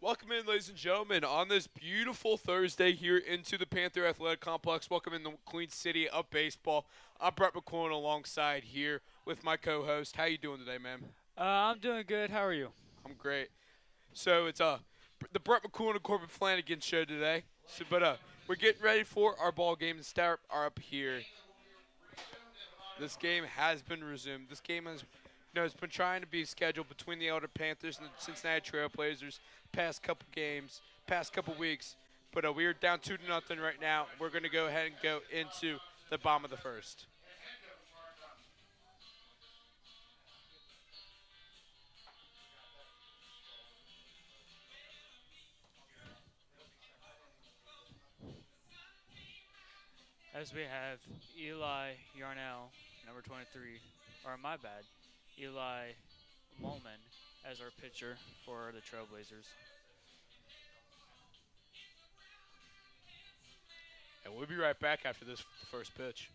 Welcome in, ladies and gentlemen, on this beautiful Thursday here into the Panther Athletic Complex. Welcome in the Queen City of baseball. I'm Brett McCoy alongside here with my co-host. How you doing today, man? I'm doing good. How are you? I'm great. So it's the Brett McCoy and Corbin Flanagan show today. But we're getting ready for our ball game to start up here. This game has been resumed. This game has been trying to be scheduled between the Elder Panthers and the Cincinnati Trailblazers past couple games, past couple weeks. But we are down 2-0 right now. We're going to go ahead and go into the bottom of the first. As we have Eli Yarnell, number 23, or my bad, Eli Molman as our pitcher for the Trailblazers. And we'll be right back after this first pitch.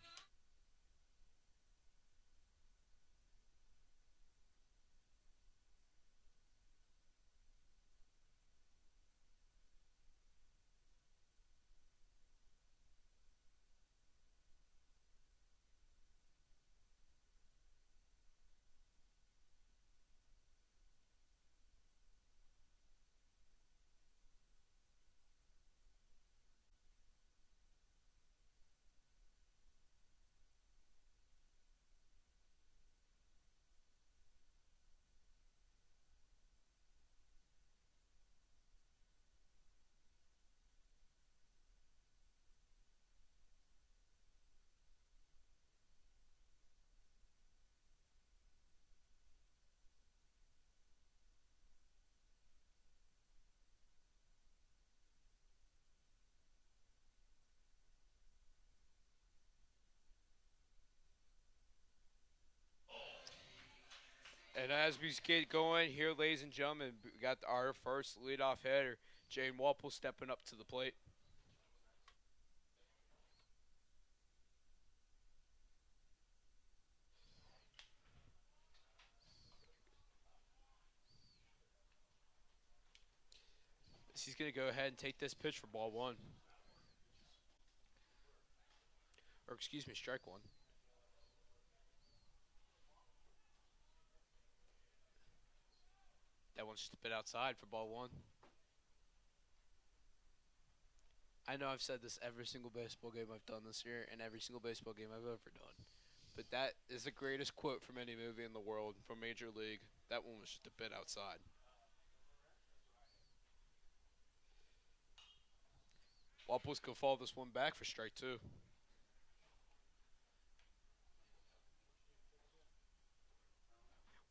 And as we get going here, ladies and gentlemen, we got our first leadoff hitter, Jane Walpole, stepping up to the plate. He's going to go ahead and take this pitch for ball one. Or excuse me, strike one. That one's just a bit outside for ball one. I know I've said this every single baseball game I've done this year and every single baseball game I've ever done. But that is the greatest quote from any movie in the world from Major League. That one was just a bit outside. Walpole's going to follow this one back for strike two.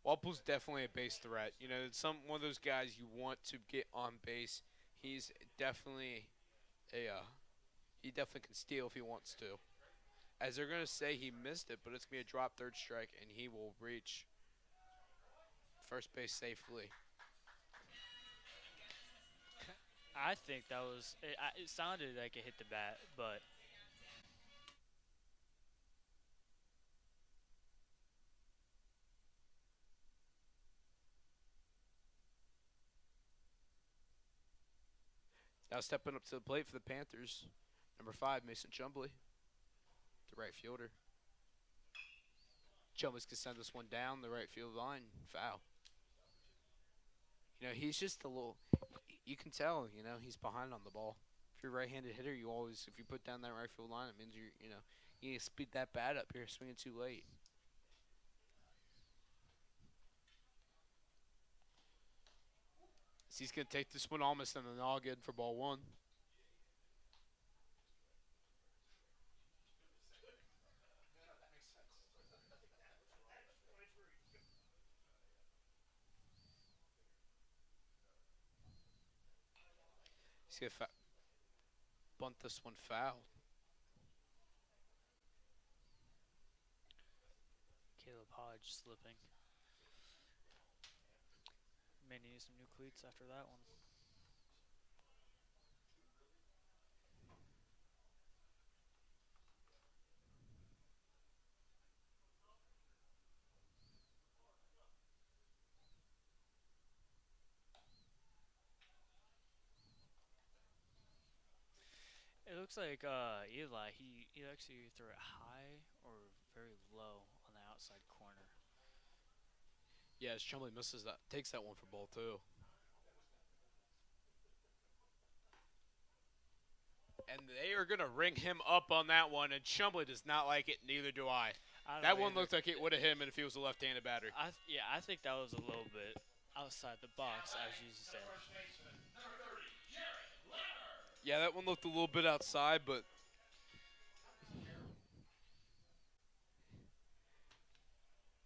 Walpole's definitely a base threat. You know, it's one of those guys you want to get on base. He's definitely he definitely can steal if he wants to. As they're going to say, he missed it, but it's going to be a drop third strike, and he will reach first base safely. I think that was. It sounded like it hit the bat, but Now stepping up to the plate for the Panthers, number 5, Mason Chumbley, the right fielder. Chumbley's going to send this one down the right field line, foul. You know, he's just a little. You can tell. You know, he's behind on the ball. If you're a right-handed hitter, if you put down that right field line, it means you need to speed that bat up here, swinging too late. So he's going to take this one almost in the noggin for ball one. He's going to bunt this one foul. Caleb Hodge slipping. May need some new cleats after that one. looks like Eli. He actually threw it high or very low on the outside corner. Yeah, as Chumley misses that, takes that one for ball two. And they are going to ring him up on that one, and Chumley does not like it, neither do I. I That don't one either. looked like it would have hit him if he was a left-handed batter. I think that was a little bit outside the box, as you said. Yeah, that one looked a little bit outside, but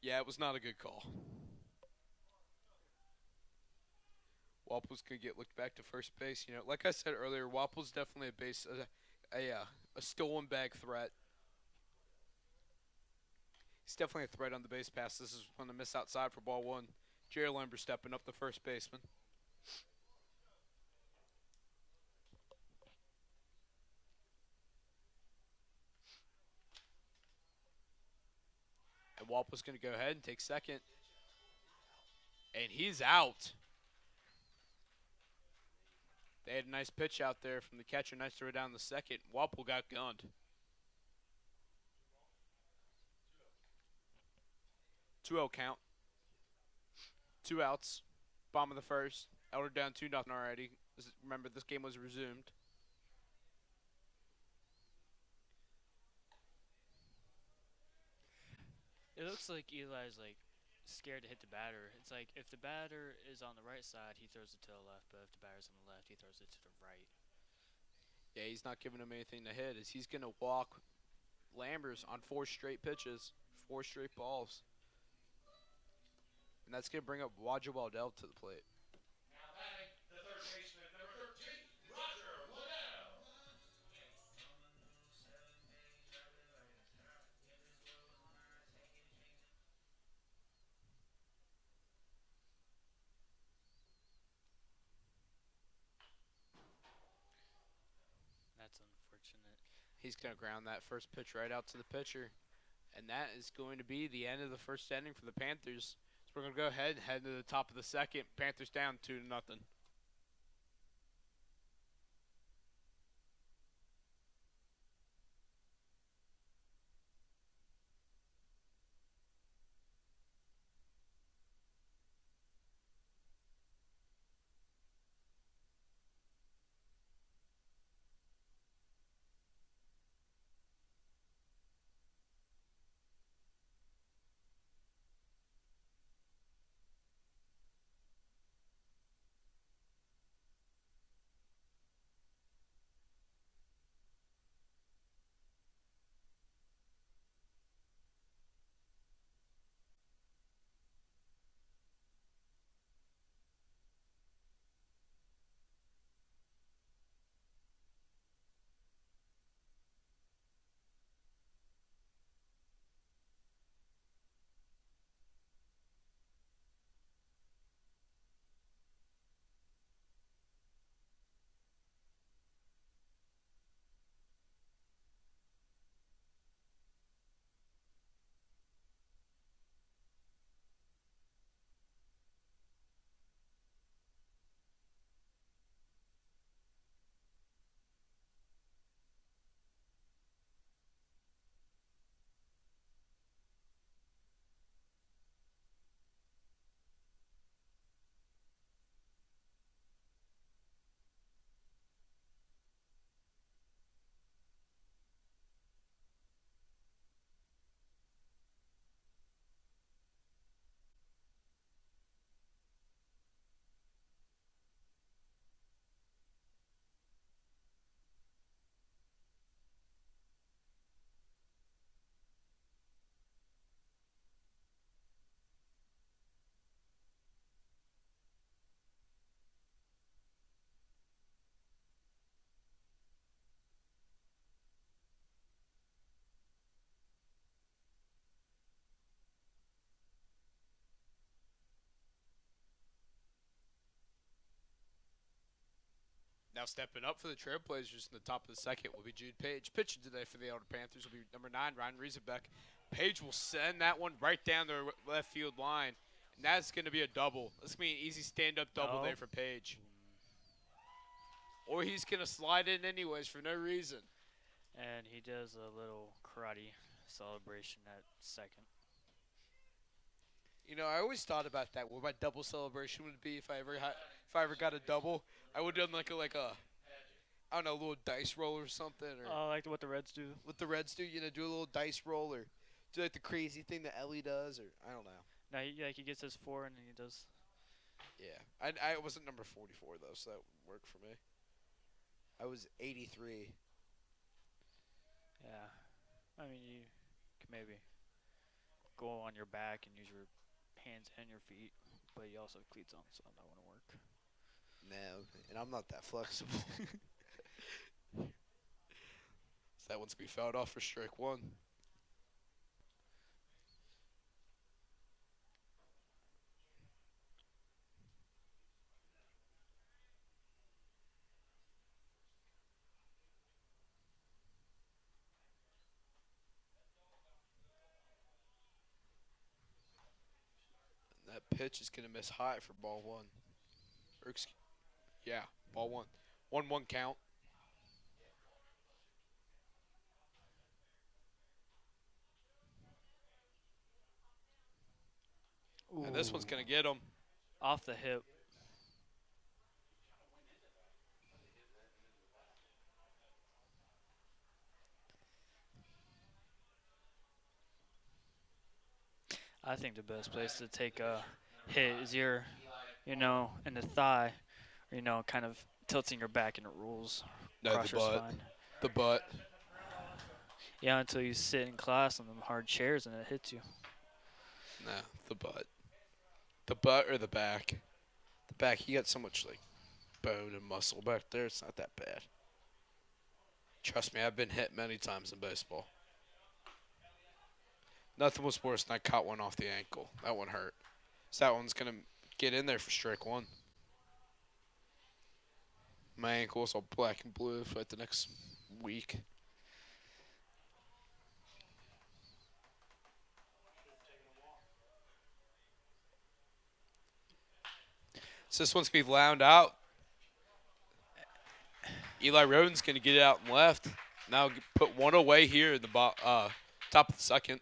yeah, it was not a good call. Wapple's gonna get looked back to first base. You know, like I said earlier, Wapple's definitely a stolen bag threat. He's definitely a threat on the base pass. This is going to miss outside for ball one. Jerry Lember stepping up, the first baseman. And Wapple's going to go ahead and take second. And he's out. They had a nice pitch out there from the catcher. Nice throw down the second. Wapple got gunned. 2-0 count. 2 outs. Bottom of the first. Elder down 2-0 already. Remember, this game was resumed. It looks like Eli's like scared to hit the batter. It's like if the batter is on the right side, he throws it to the left, but if the batter's on the left, he throws it to the right. Yeah, he's not giving him anything to hit. As he's going to walk Lambers on 4 straight pitches, 4 straight balls. And that's going to bring up Roger Waddell to the plate. That's unfortunate. He's going to ground that first pitch right out to the pitcher. And that is going to be the end of the first inning for the Panthers. So we're going to go ahead and head to the top of the second. Panthers down 2-0. Now stepping up for the Trailblazers in the top of the second will be Jude Page. Pitching today for the Elder Panthers will be number 9, Ryan Riesenbeck. Page will send that one right down the left field line. And that's going to be a double. That's going to be an easy stand-up double No. there for Page. Or he's going to slide in anyways for no reason. and he does a little karate celebration at second. I always thought about that. What my double celebration would be if I ever got a double. I would have done like a I don't know, a little dice roll or something, or Like what the Reds do. what the Reds do. Do a little dice roll, or do like the crazy thing that Ellie does, or I don't know. Now he gets his four and then he does. Yeah, I wasn't number 44 though, so that worked for me. I was 83. Yeah, I mean you can maybe go on your back and use your hands and your feet, but you also have cleats on, so that wouldn't work. No, and I'm not that flexible. So that one's gonna be fouled off for strike one. And that pitch is gonna miss high for ball one. Or yeah, ball one. 1-1 count. And this one's gonna get him. Off the hip. I think the best place to take a hit is your, in the thigh, or, kind of tilting your back and it rolls No, across the your butt. spine. The butt. Yeah, until you sit in class on them hard chairs and it hits you. No, the butt. The butt or the back. The back, you got so much like bone and muscle back there. It's not that bad. Trust me, I've been hit many times in baseball. Nothing was worse than I caught one off the ankle. That one hurt. So that one's gonna get in there for strike one. My ankle was all black and blue for like the next week. So this one's gonna be louned out. Eli Roden's gonna get it out and left. Now put one away here in the top of the second.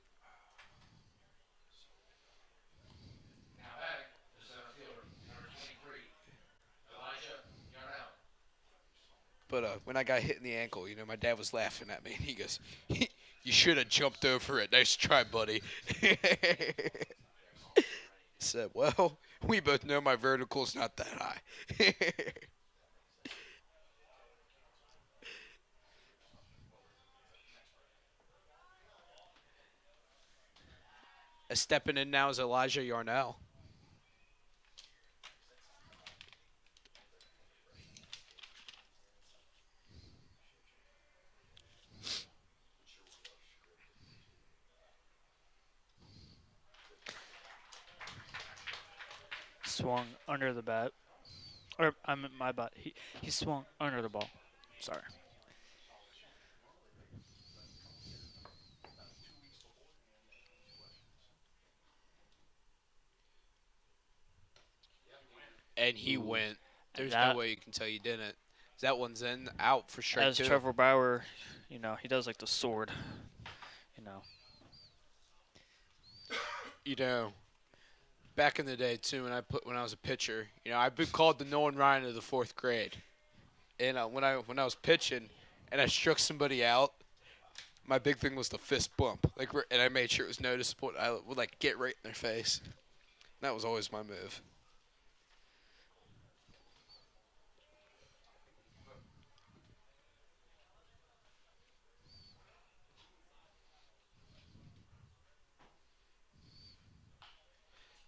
But when I got hit in the ankle, my dad was laughing at me. And he goes, "You should have jumped over it. Nice try, buddy." Said, "Well, we both know my vertical's not that high." Stepping in now is Elijah Yarnell. Swung under the bat. Or, I'm my bat. He swung under the ball. Sorry. And he Ooh. went. There's That- no way you can tell you didn't. That one's in, out for strike As two. Trevor Bauer, he does like the sword. Back in the day too, when I was a pitcher, I've been called the Nolan Ryan of the fourth grade. And when I was pitching, and I struck somebody out, my big thing was the fist bump, and I made sure it was noticeable. I would get right in their face. That was always my move.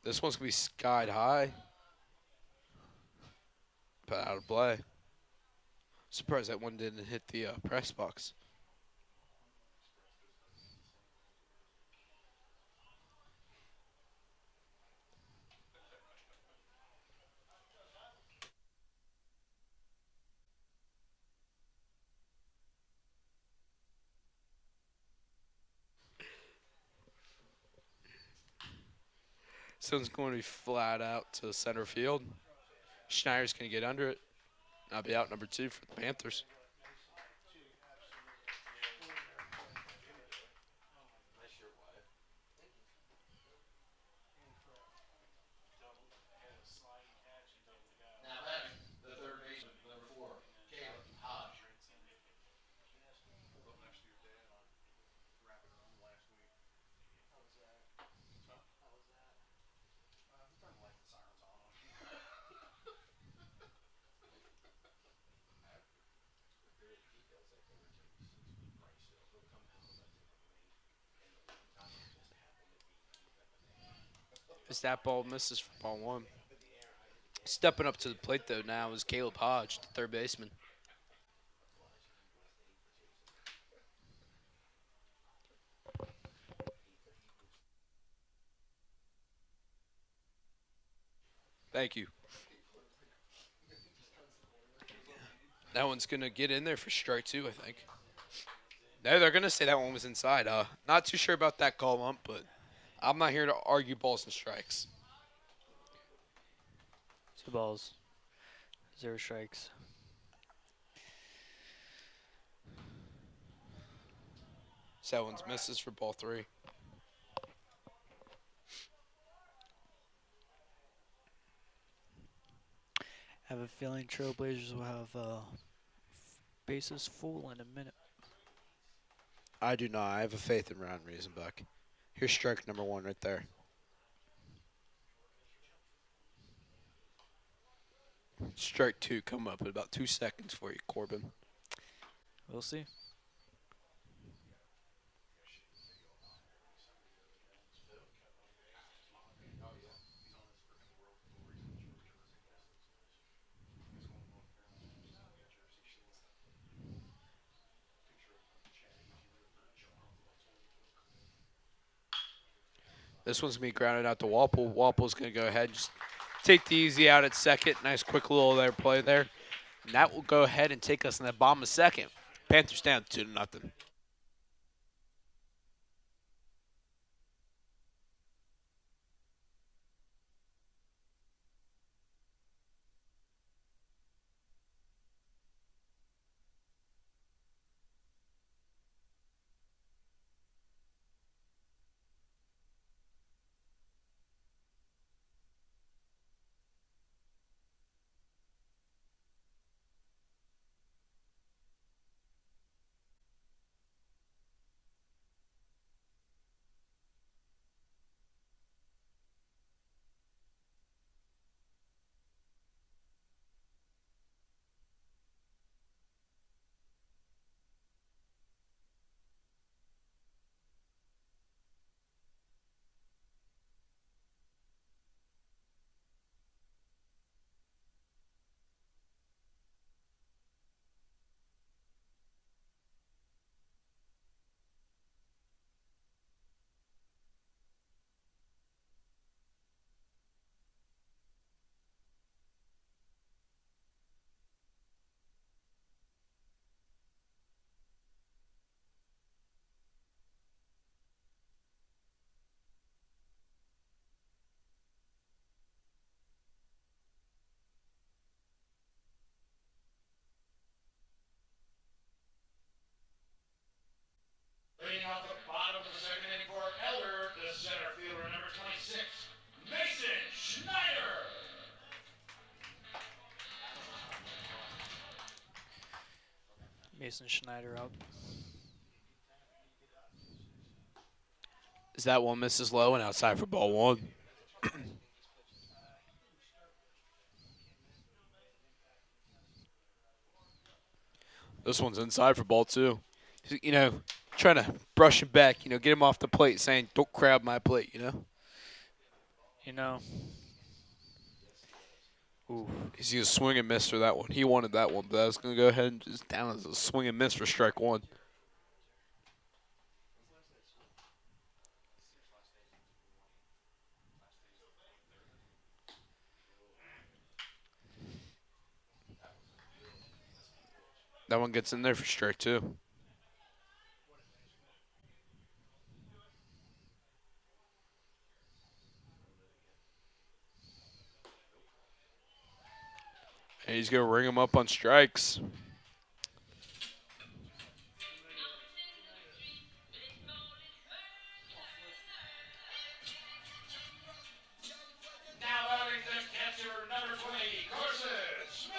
This one's gonna be skied high, but out of play. Surprised that one didn't hit the press box. This one's going to be flat out to center field. Schneider's going to get under it. I'll be out number 2 for the Panthers. As that ball misses for ball one. Stepping up to the plate, though, now is Caleb Hodge, the third baseman. Thank you. That one's going to get in there for strike two, I think. No, they're going to say that one was inside. Not too sure about that call ump, but I'm not here to argue balls and strikes. 2 balls, 0 strikes. So that one's misses for ball three. I have a feeling Trailblazers will have bases full in a minute. I do not. I have a faith in Ryan Riesenbeck. Here's strike number one right there. Strike two come up in about 2 seconds for you, Corbin. We'll see. This one's going to be grounded out to Walpole. Walpole's going to go ahead and just take the easy out at second. Nice quick little there play there. And that will go ahead and take us in the bottom of second. Panthers down 2-0. Leading off the bottom of the second inning for Elder, the center fielder, number 26, Mason Schneider. Mason Schneider out. As that one misses low and outside for ball one. This one's inside for ball two. You know, trying to brush him back, get him off the plate, saying, don't crowd my plate, You know. Ooh. He's going to swing and miss for that one. He wanted that one, but I was going to go ahead and just down as a swing and miss for strike one. That one gets in there for strike two. And he's going to ring him up on strikes. Now batting the catcher, number 20, Carson Smith.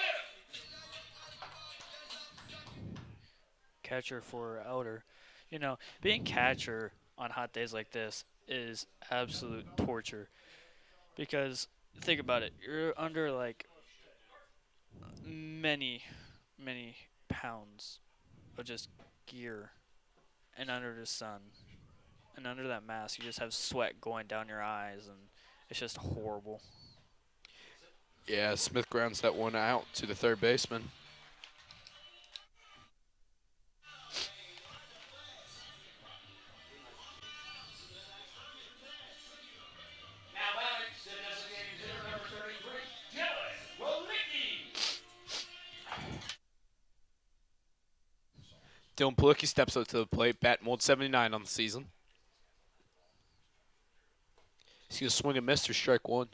Catcher for Elder. You know, being catcher on hot days like this is absolute torture. Because think about it, you're under like many, many pounds of just gear, and under the sun, and under that mask, you just have sweat going down your eyes, and it's just horrible. Yeah, Smith grounds that one out to the third baseman. Now batting, the designated hitter number 33, Dylan Walicki. Dylan Palicki steps up to the plate, batting 179 on the season. He's going to swing and miss or strike one.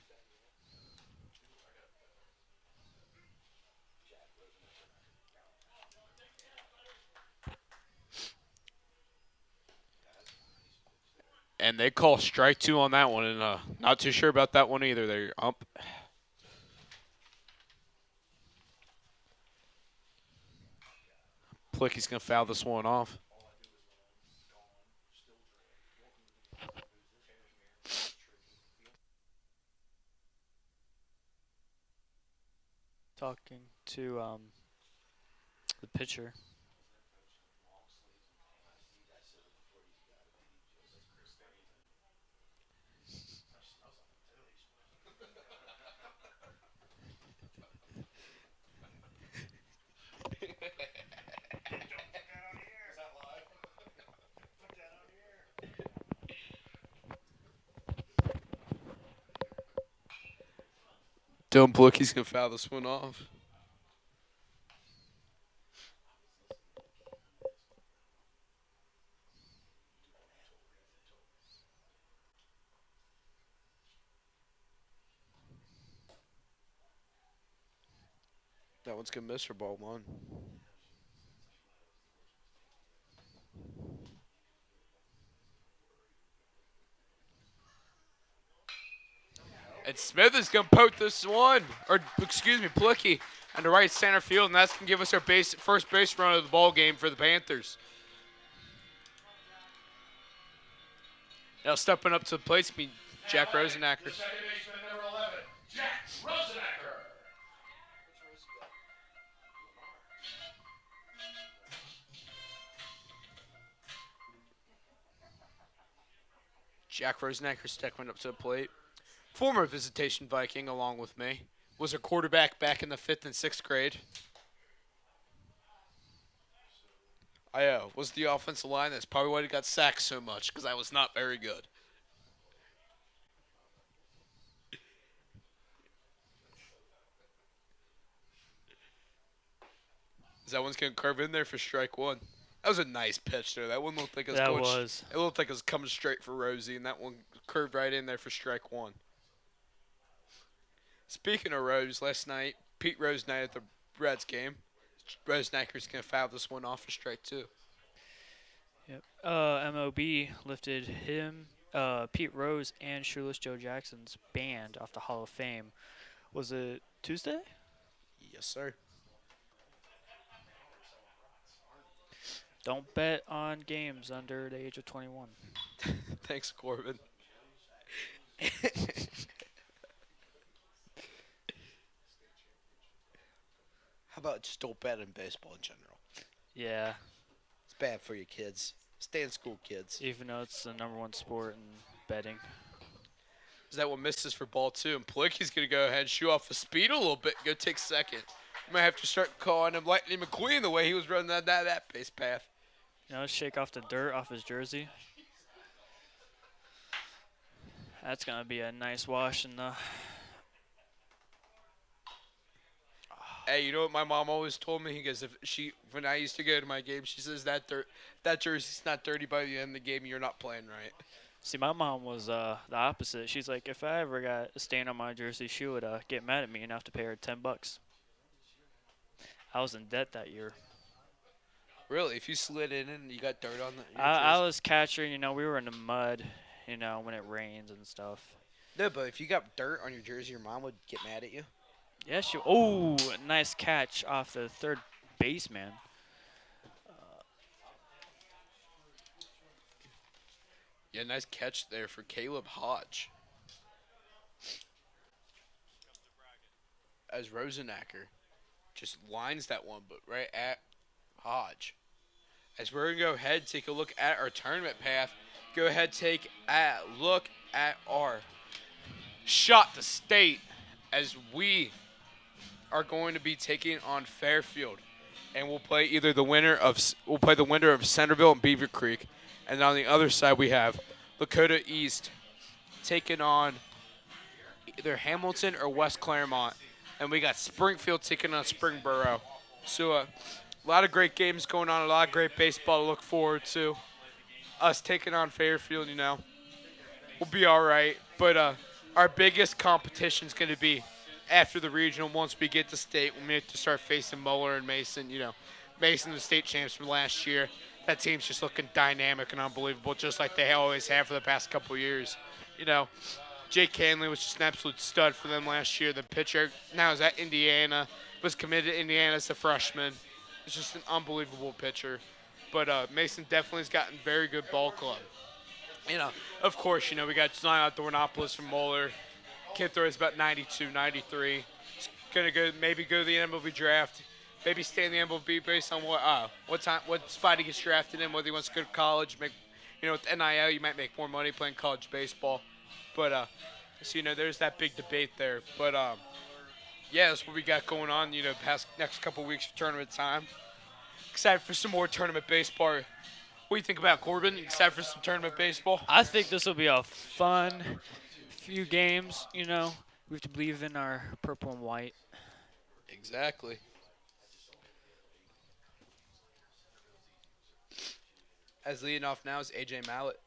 And they call strike two on that one, and not too sure about that one either. They're ump. Palicki's going to foul this one off. Talking to the pitcher. Dylan Palicki's going to foul this one off. That one's going to miss for ball one. And Smith is going to poke this one, or excuse me, Palicki, on the right center field, and that's going to give us our first base run of the ball game for the Panthers. Now stepping up to the plate, be Jack Rosenacker. The second baseman number 11, Jack Rosenacker. Jack Rosenacker stepping up to the plate. Former Visitation Viking, along with me, was a quarterback back in the 5th and 6th grade. I was the offensive line. That's probably why he got sacked so much, because I was not very good. That one's going to curve in there for strike one. That was a nice pitch, though. That one looked like it was That going was. It looked like it was coming straight for Rosie, and that one curved right in there for strike one. Speaking of Rose, last night, Pete Rose night at the Reds game. Rosenacker's going to foul this one off for strike two. Yep. MOB lifted him, Pete Rose, and Shoeless Joe Jackson's band off the Hall of Fame. Was it Tuesday? Yes, sir. Don't bet on games under the age of 21. Thanks, Corbin. How about just don't bet in baseball in general? Yeah, It's bad for your kids. Stay in school, kids. even though it's the #1 sport in betting. Is that one misses for ball two? And Palicki's going to go ahead and shoot off the speed a little bit and go take second. You might have to start calling him Lightning McQueen the way he was running that base path. Shake off the dirt off his jersey. That's going to be a nice wash in the. Hey, you know what my mom always told me? He goes, when I used to go to my game, she says that jersey's not dirty by the end of the game, you're not playing right. See, my mom was the opposite. She's like, if I ever got a stain on my jersey, she would get mad at me and have to pay her $10. I was in debt that year. Really? If you slid in and you got dirt on the I was catcher. We were in the mud. When it rains and stuff. No, but if you got dirt on your jersey, your mom would get mad at you. Yeah, oh, nice catch off the third baseman. Yeah, nice catch there for Caleb Hodge. as Rosenacker just lines that one, but right at Hodge. As we're gonna go ahead and take a look at our tournament path, go ahead take a look at our shot to state as we are going to be taking on Fairfield, and we'll play the winner of Centerville and Beaver Creek, and on the other side we have Lakota East taking on either Hamilton or West Claremont, and we got Springfield taking on Springboro. So a lot of great games going on, a lot of great baseball to look forward to. Us taking on Fairfield, we'll be all right. But our biggest competition is going to be after the regional. Once we get to state, we have to start facing Muller and Mason. Mason, the state champs from last year. That team's just looking dynamic and unbelievable, just like they always have for the past couple years. Jake Canley was just an absolute stud for them last year. The pitcher now is at Indiana, was committed to Indiana as a freshman. It's just an unbelievable pitcher. But Mason definitely has gotten very good ball club. Of course, we got Zion Dornopoulos from Moeller. Kid throws about 92, 93. He's gonna maybe go to the MLB draft. Maybe stay in the MLB based on what spot he gets drafted in, whether he wants to go to college. With NIL, you might make more money playing college baseball. But there's that big debate there. But yeah, that's what we got going on. Past next couple weeks of tournament time. Excited for some more tournament baseball. What do you think about Corbin? Excited for some tournament baseball? I think this will be a fun few games. We have to believe in our purple and white. Exactly. As leading off now is AJ Mallett.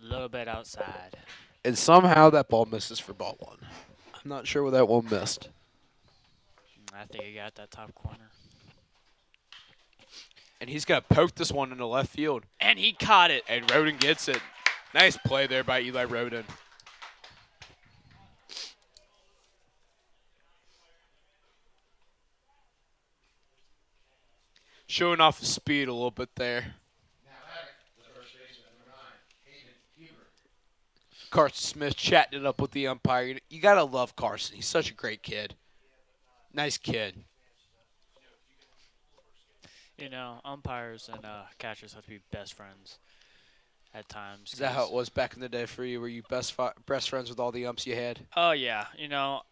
A little bit outside. And somehow that ball misses for ball one. I'm not sure where that one missed. I think he got that top corner. And he's going to poke this one into left field. And he caught it. And Roden gets it. Nice play there by Eli Roden. Showing off his speed a little bit there. Carson Smith chatting it up with the umpire. You got to love Carson. He's such a great kid. Nice kid. Umpires and catchers have to be best friends at times. Is that how it was back in the day for you? Were you best friends with all the umps you had? Oh yeah,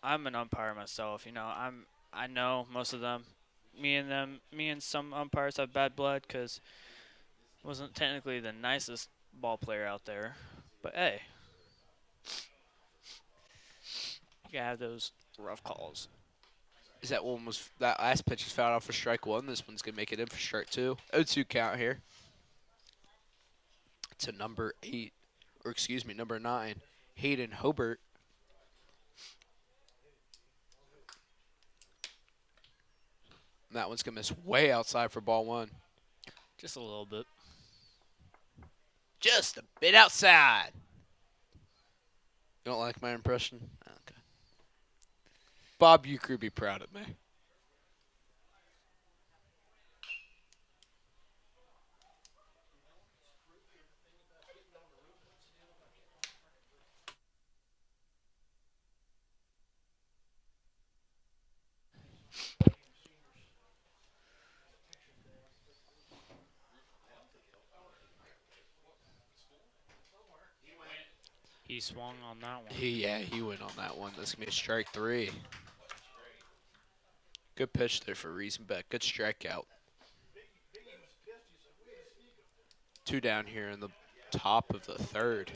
I'm an umpire myself. I know most of them. Me and some umpires have bad blood because wasn't technically the nicest ball player out there, but hey, you gotta have those rough calls. Is that last pitch is fouled off for strike one? This one's gonna make it in for strike two. 0-2 count here. To number 9, Hayden Hobart. And that one's gonna miss way outside for ball one. Just a little bit. Just a bit outside. You don't like my impression? Okay. Bob Euchre would be proud of me. He swung on that one. He went on that one. That's going to be a strike three. Good pitch there for Riesenbeck. Good strikeout. 2 down here in the top of the third.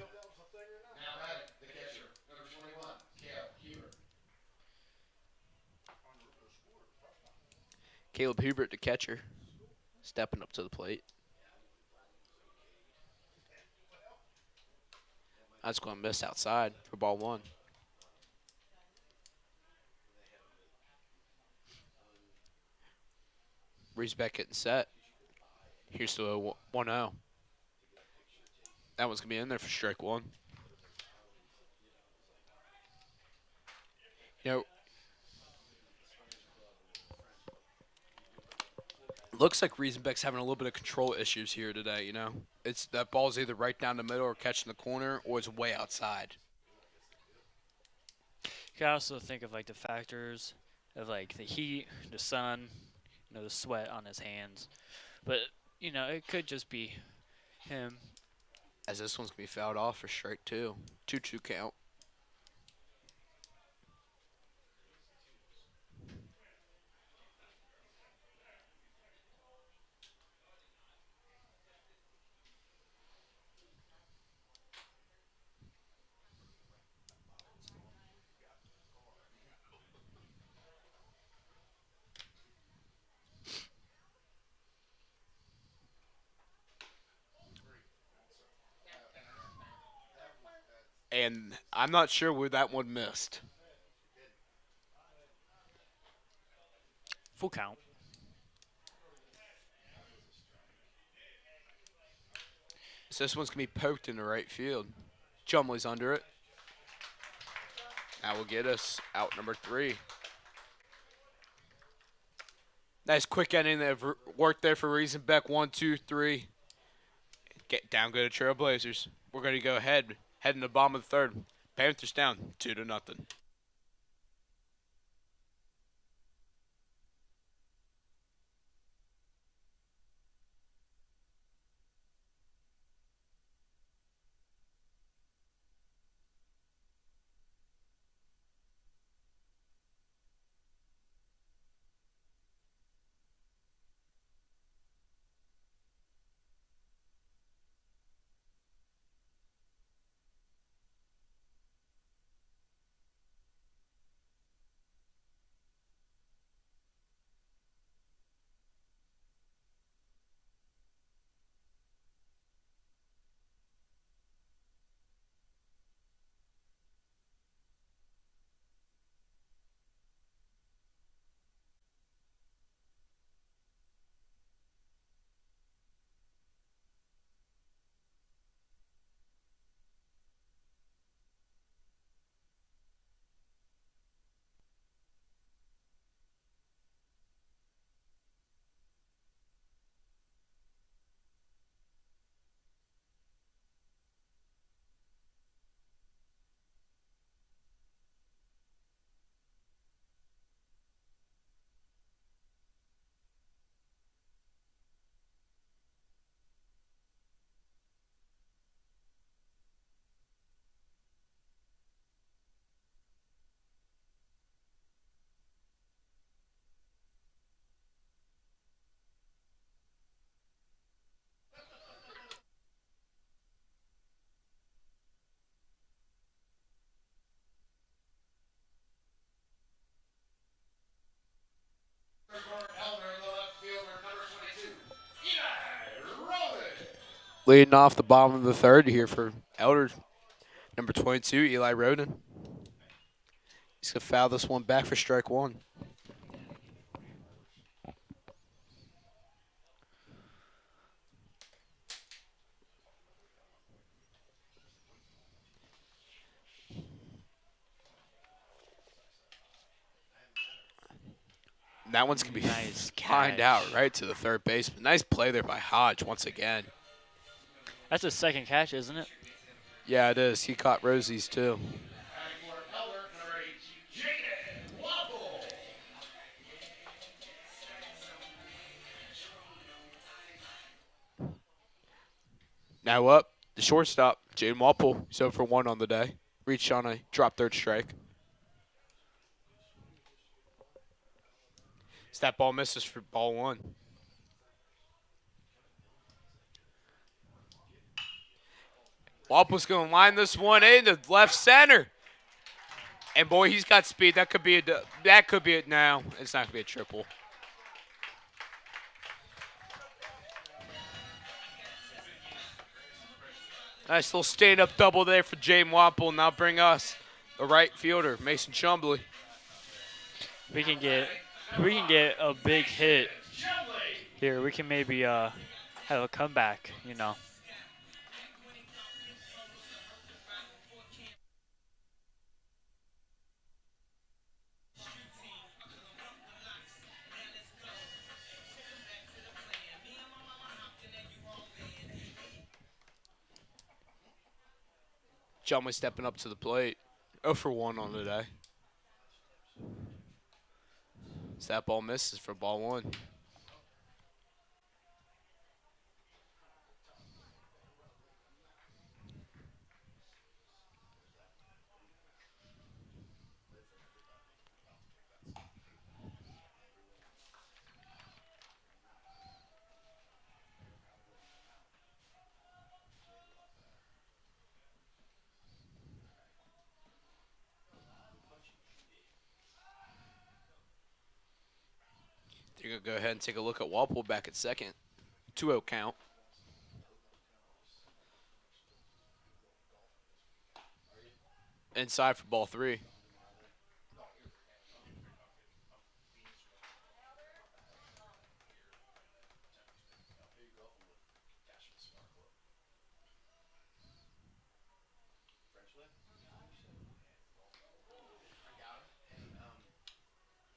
Caleb Hubert, the catcher, stepping up to the plate. That's going to miss outside for ball one. Riesenbeck getting set. Here's the 1-0. That one's going to be in there for strike one. Looks like Riesenbeck's having a little bit of control issues here today, It's that ball's either right down the middle or catching the corner or it's way outside. could also think of like the factors of like the heat, the sun, the sweat on his hands. But it could just be him. As this one's going to be fouled off for strike two. 2-2 count. And I'm not sure where that one missed. Full count. So this one's going to be poked in the right field. Chumley's under it. That will get us out number 3. Nice quick inning that worked there for Riesenbeck. 1, 2, 3. Get down, go to Trailblazers. We're going to go ahead, heading to the bottom of the third. Panthers down 2-0. Leading off the bottom of the third here for Elder, number 22, Eli Roden. He's going to foul this one back for strike 1. And that one's going to be Nice lined out catch. right to the third baseman. Nice play there by Hodge once again. That's his second catch, isn't it? Yeah, it is. He caught Rosie's too. Now up, the shortstop, Jaden Walpole. He's 0 for 1 on the day. Reached on a drop third strike. So that ball misses for ball 1. Walpole's going to line this one into left center. And boy, he's got speed. That could be it now. It's not going to be a triple. Nice little stand-up double there for Jaden Walpole. Now bring us the right fielder, Mason Chumbley. We can get a big hit here. We can maybe have a comeback, Chumbley stepping up to the plate. 0 for 1 on the day. That ball misses for ball one. They're going to go ahead and take a look at Walpole back at second. 2-0 count. Inside for ball three.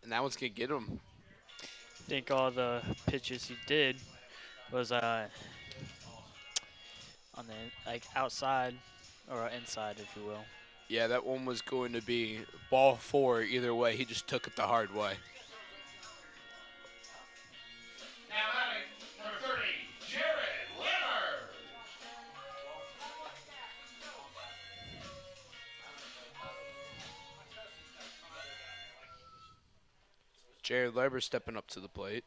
And that one's going to get him. I think all the pitches he did was on the outside or inside, if you will. Yeah, that one was going to be ball four either way. He just took it the hard way. Now batting, number 30, Jared Leonard. Jared Leber stepping up to the plate.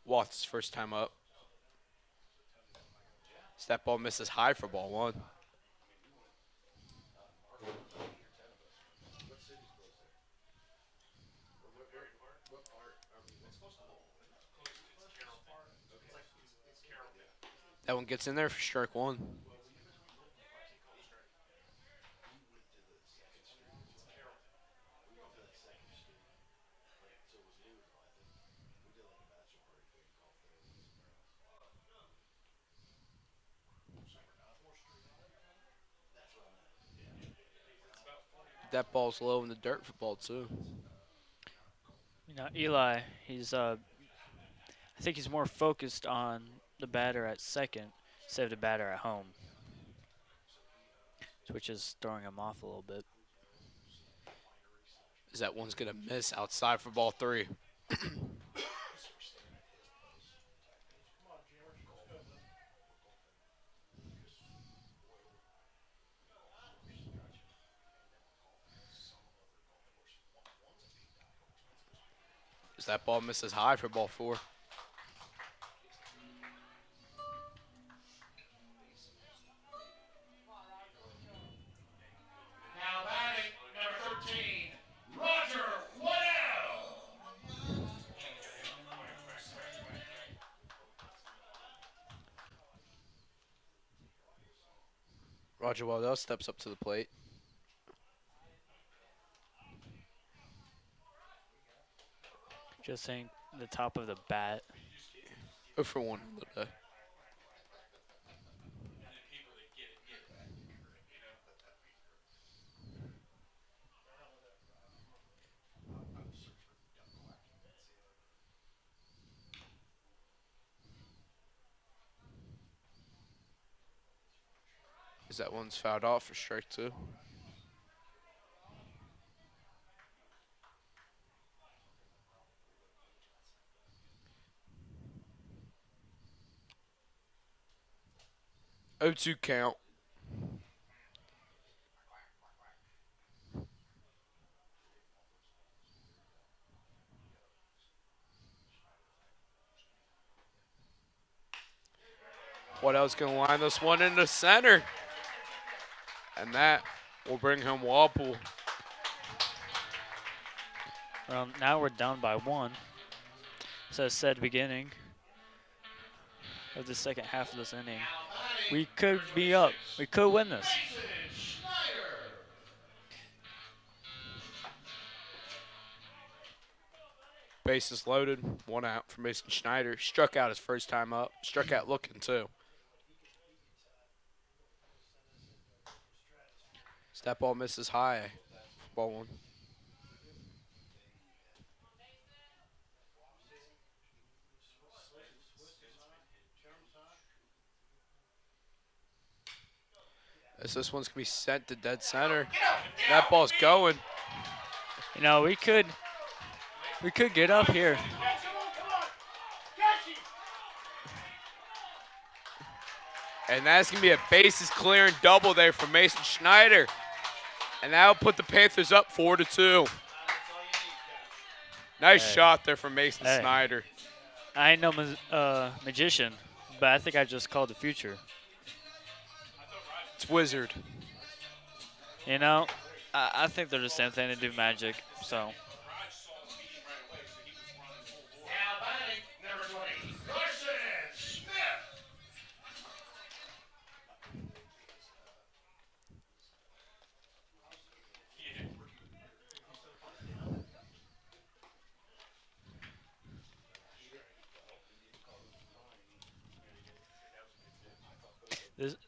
Watts' first time up. That ball misses high for ball one. That one gets in there for strike one. That ball's low in the dirt for ball two. You know, Eli, I think he's more focused on the batter at second instead of the batter at home, which is throwing him off a little bit. As that one's going to miss outside for ball three. As that ball misses high for ball four. Now batting, number 13, Roger Waddell. Roger Waddell steps up to the plate. Just saying the top of the bat. 0 for 1 on the day. As that one's fouled off for strike two. O2 count. Waddell's going to line this one into center. And that will bring home Walpole. Now we're down by one. So I said beginning of the second half of this inning, we could be up. We could win this. Bases loaded. 1 out for Mason Schneider. Struck out his first time up. Struck out looking too. That ball misses high. Ball one. As this one's going to be sent to dead center. That ball's going. You know, we could We could get up here. And that's going to be a bases clearing double there for Mason Schneider. And that'll put the Panthers up 4-2. Nice Hey. shot there from Mason Hey. Snyder. I ain't no magician, but I think I just called the future. It's Wizard. You know, I think they're the same thing. They do magic, so. Now batting, number 20, Carson Smith.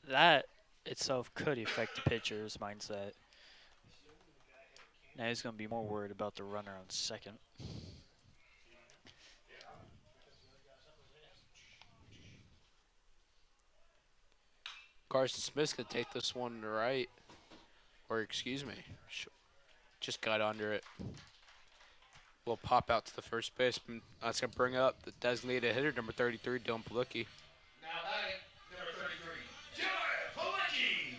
That itself could affect the pitcher's mindset. Now he's going to be more worried about the runner on second. Carson Smith's going to take this one to right. Or, excuse me, just got under it. Will pop out to the first baseman. That's going to bring up the designated hitter, number 33, Dylan Palicki. Now batting, number 33, Dylan Palicki.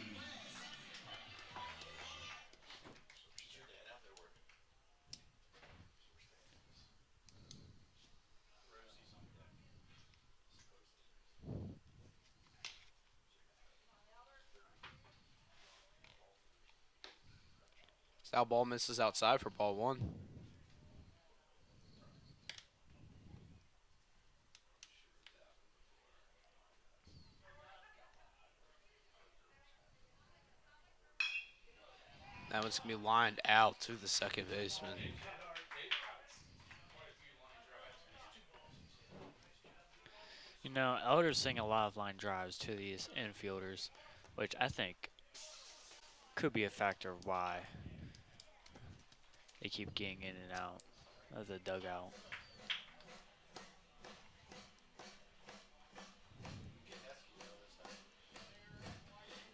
Foul ball misses outside for ball one. That one's going to be lined out to the second baseman. You know, Elder's seeing a lot of line drives to these infielders, which I think could be a factor of why they keep getting in and out of the dugout.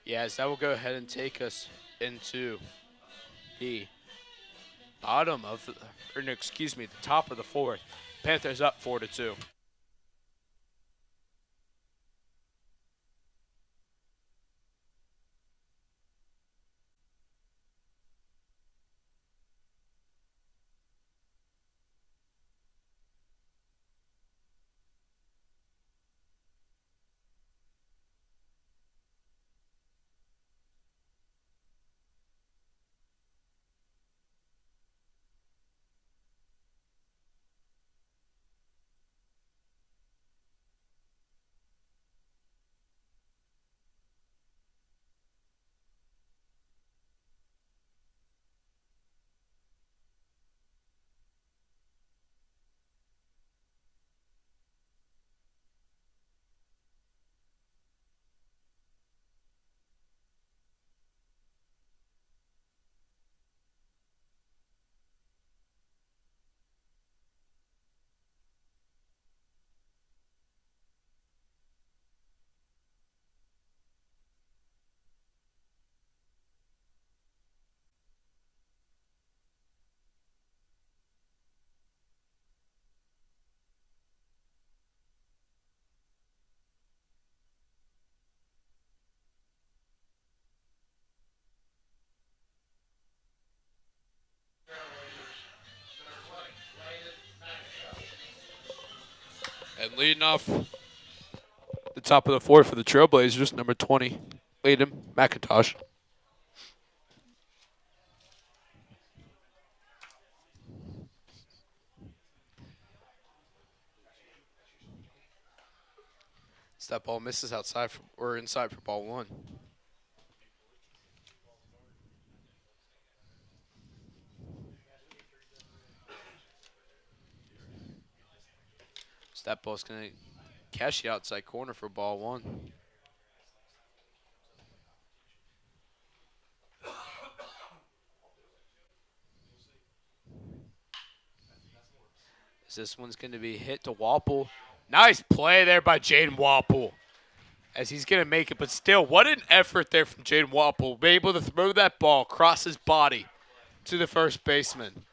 Yes, that will go ahead and take us into the bottom of the, or no, excuse me, the top of the fourth. Panthers up 4-2. And leading off the top of the fourth for the Trailblazers, number 20, Layden McIntosh. That ball misses outside for, or inside for ball one. So that ball's going to catch the outside corner for ball one. This one's going to be hit to Wapple. Nice play there by Jaden Wapple. As he's going to make it, but still, what an effort there from Jaden Wapple. Being able to throw that ball across his body to the first baseman.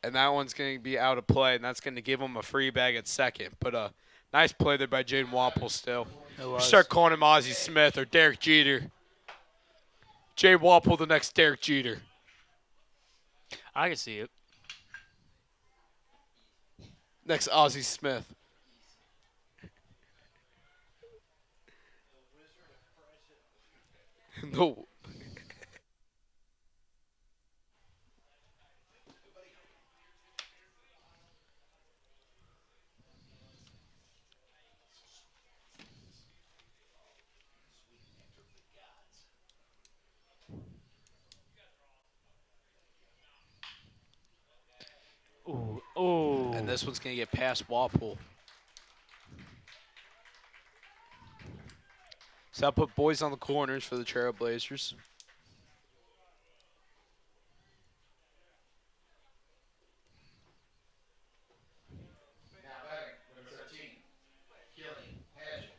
and that one's going to be out of play, and that's going to give him a free bag at second. But nice play there by Jaden Wapple still. It We was. start calling him Ozzie Smith or Derek Jeter. Jay Wapple, the next Derek Jeter. I can see it. Next Ozzie Smith. No. Ooh, ooh. And this one's going to get past Wapple. So I'll put boys on the corners for the Trailblazers. Now batting, number 13, Killian Paget.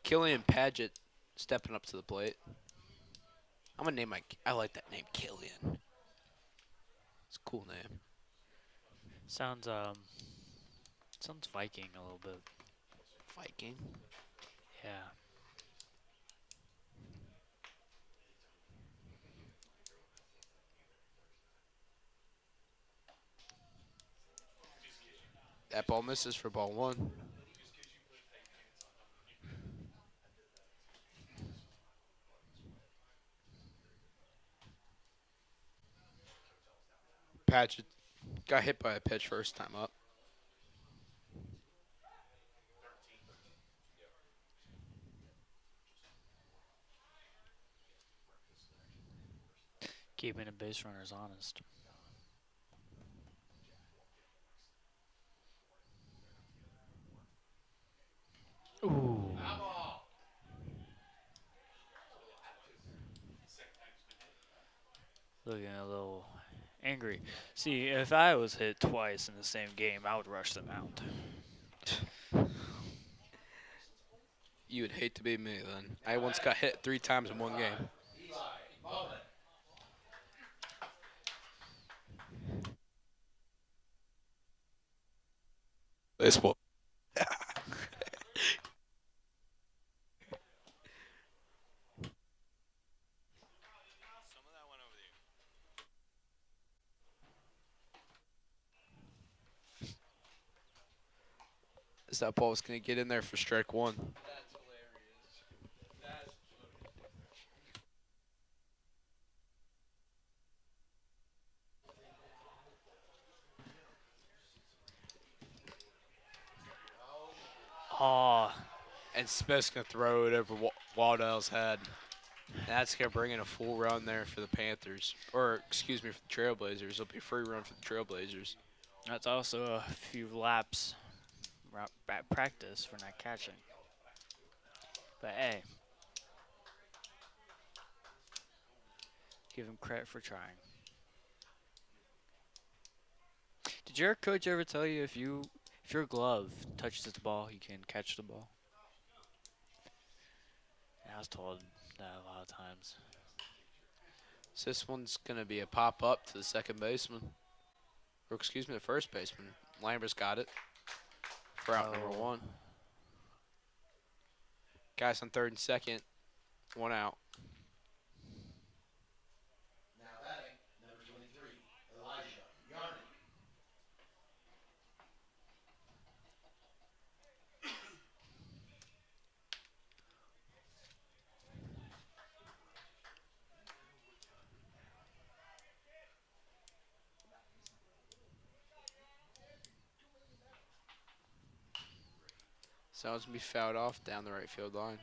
Killian Paget stepping up to the plate. I'm going to name I like that name, Killian. It's a cool name. Sounds Viking a little bit. Viking. Yeah. That ball misses for ball one. Paget got hit by a pitch first time up. Keeping the base runners honest. Ooh. Looking a little angry. See, if I was hit twice in the same game, I would rush them out. You would hate to be me then. I once got hit 3 times in one game. Eli Bowman. Baseball. Is that ball's going to get in there for strike one? Oh, And Smith's going to throw it over Waddell's head. That's going to bring in a full run there for the Panthers. Or, excuse me, for the Trailblazers. It'll be a free run for the Trailblazers. that's also a few laps practice for not catching. But hey, give him credit for trying. Did your coach ever tell you if your glove touches the ball, you can catch the ball? Yeah, I was told that a lot of times. So this one's going to be a pop-up to the second baseman. Or, excuse me, the first baseman. Lambert's got it for out number one. Guys on third and second. 1 out. Now batting, number 23, Elijah Yarney. So it's going to be fouled off down the right field line.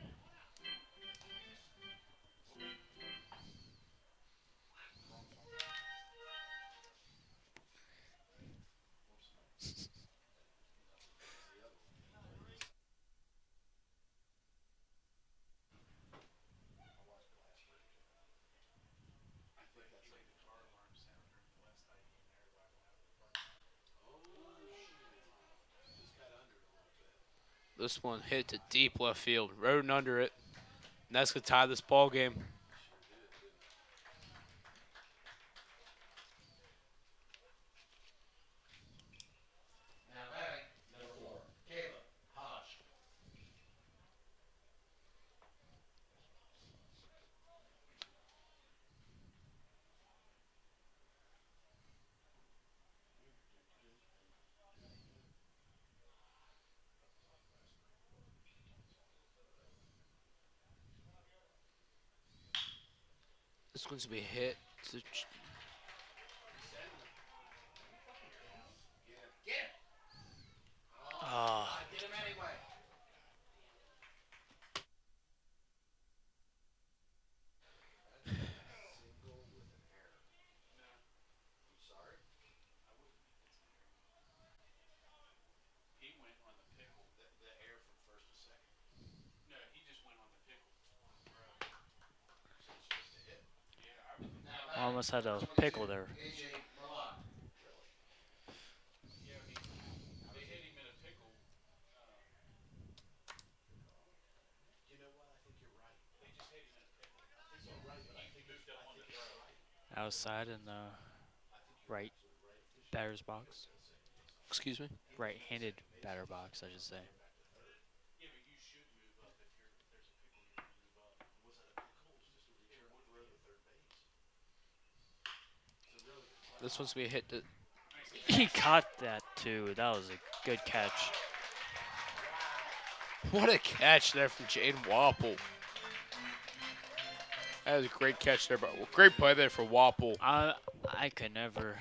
This one hit to deep left field, roding under it. And that's going to tie this ball game. This one's gonna be a hit. Oh, Get him anyway. He went on the pickle. The air from first to second. No, he just went on the pickle. So it's just a hit. Yeah, I would. almost had a pickle there. AJ Murlock. Really? Yeah, they hit him in a pickle. You know what? I think you're right. They just hit him in a pickle. I think you're right, but I think moved up on the throw. Outside in the right batter's box. Excuse me. Right-handed batter box, I should say. Yeah, but you should move up if there's a pickle. You're going to move up. Was it a pickle? It was just a return throw to third base. It's a really good play. This one's gonna be a hit. He caught that too. That was a good catch. What a catch there from Jaden Wapple. That was a great catch there, but great play there for Wapple. I could never.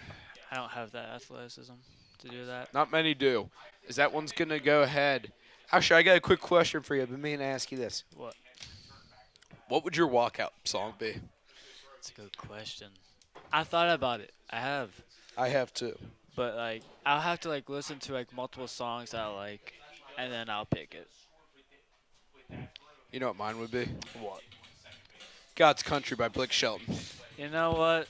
I don't have that athleticism to do that. Not many do. Is that one's gonna go ahead? Actually, I got a quick question for you. I've been meaning to ask you this. What? What would your walkout song be? That's a good question. I thought about it. I have, I have too. but like I'll have to like listen to like multiple songs I like, and then I'll pick it. You know what mine would be? What? God's Country by Blake Shelton. You know what?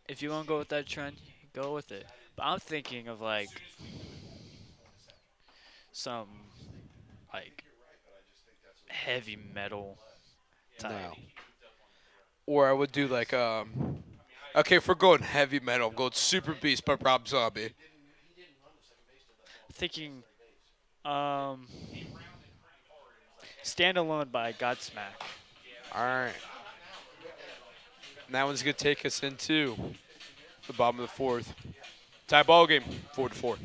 If you want to go with that trend, go with it. But I'm thinking of like some like heavy metal type. No. Or I would do like okay, if we're going heavy metal, I'm going Super Beast by Rob Zombie. Thinking Stand Alone by Godsmack. All right. And that one's gonna take us into the bottom of the fourth. Tie ball game, 4-4.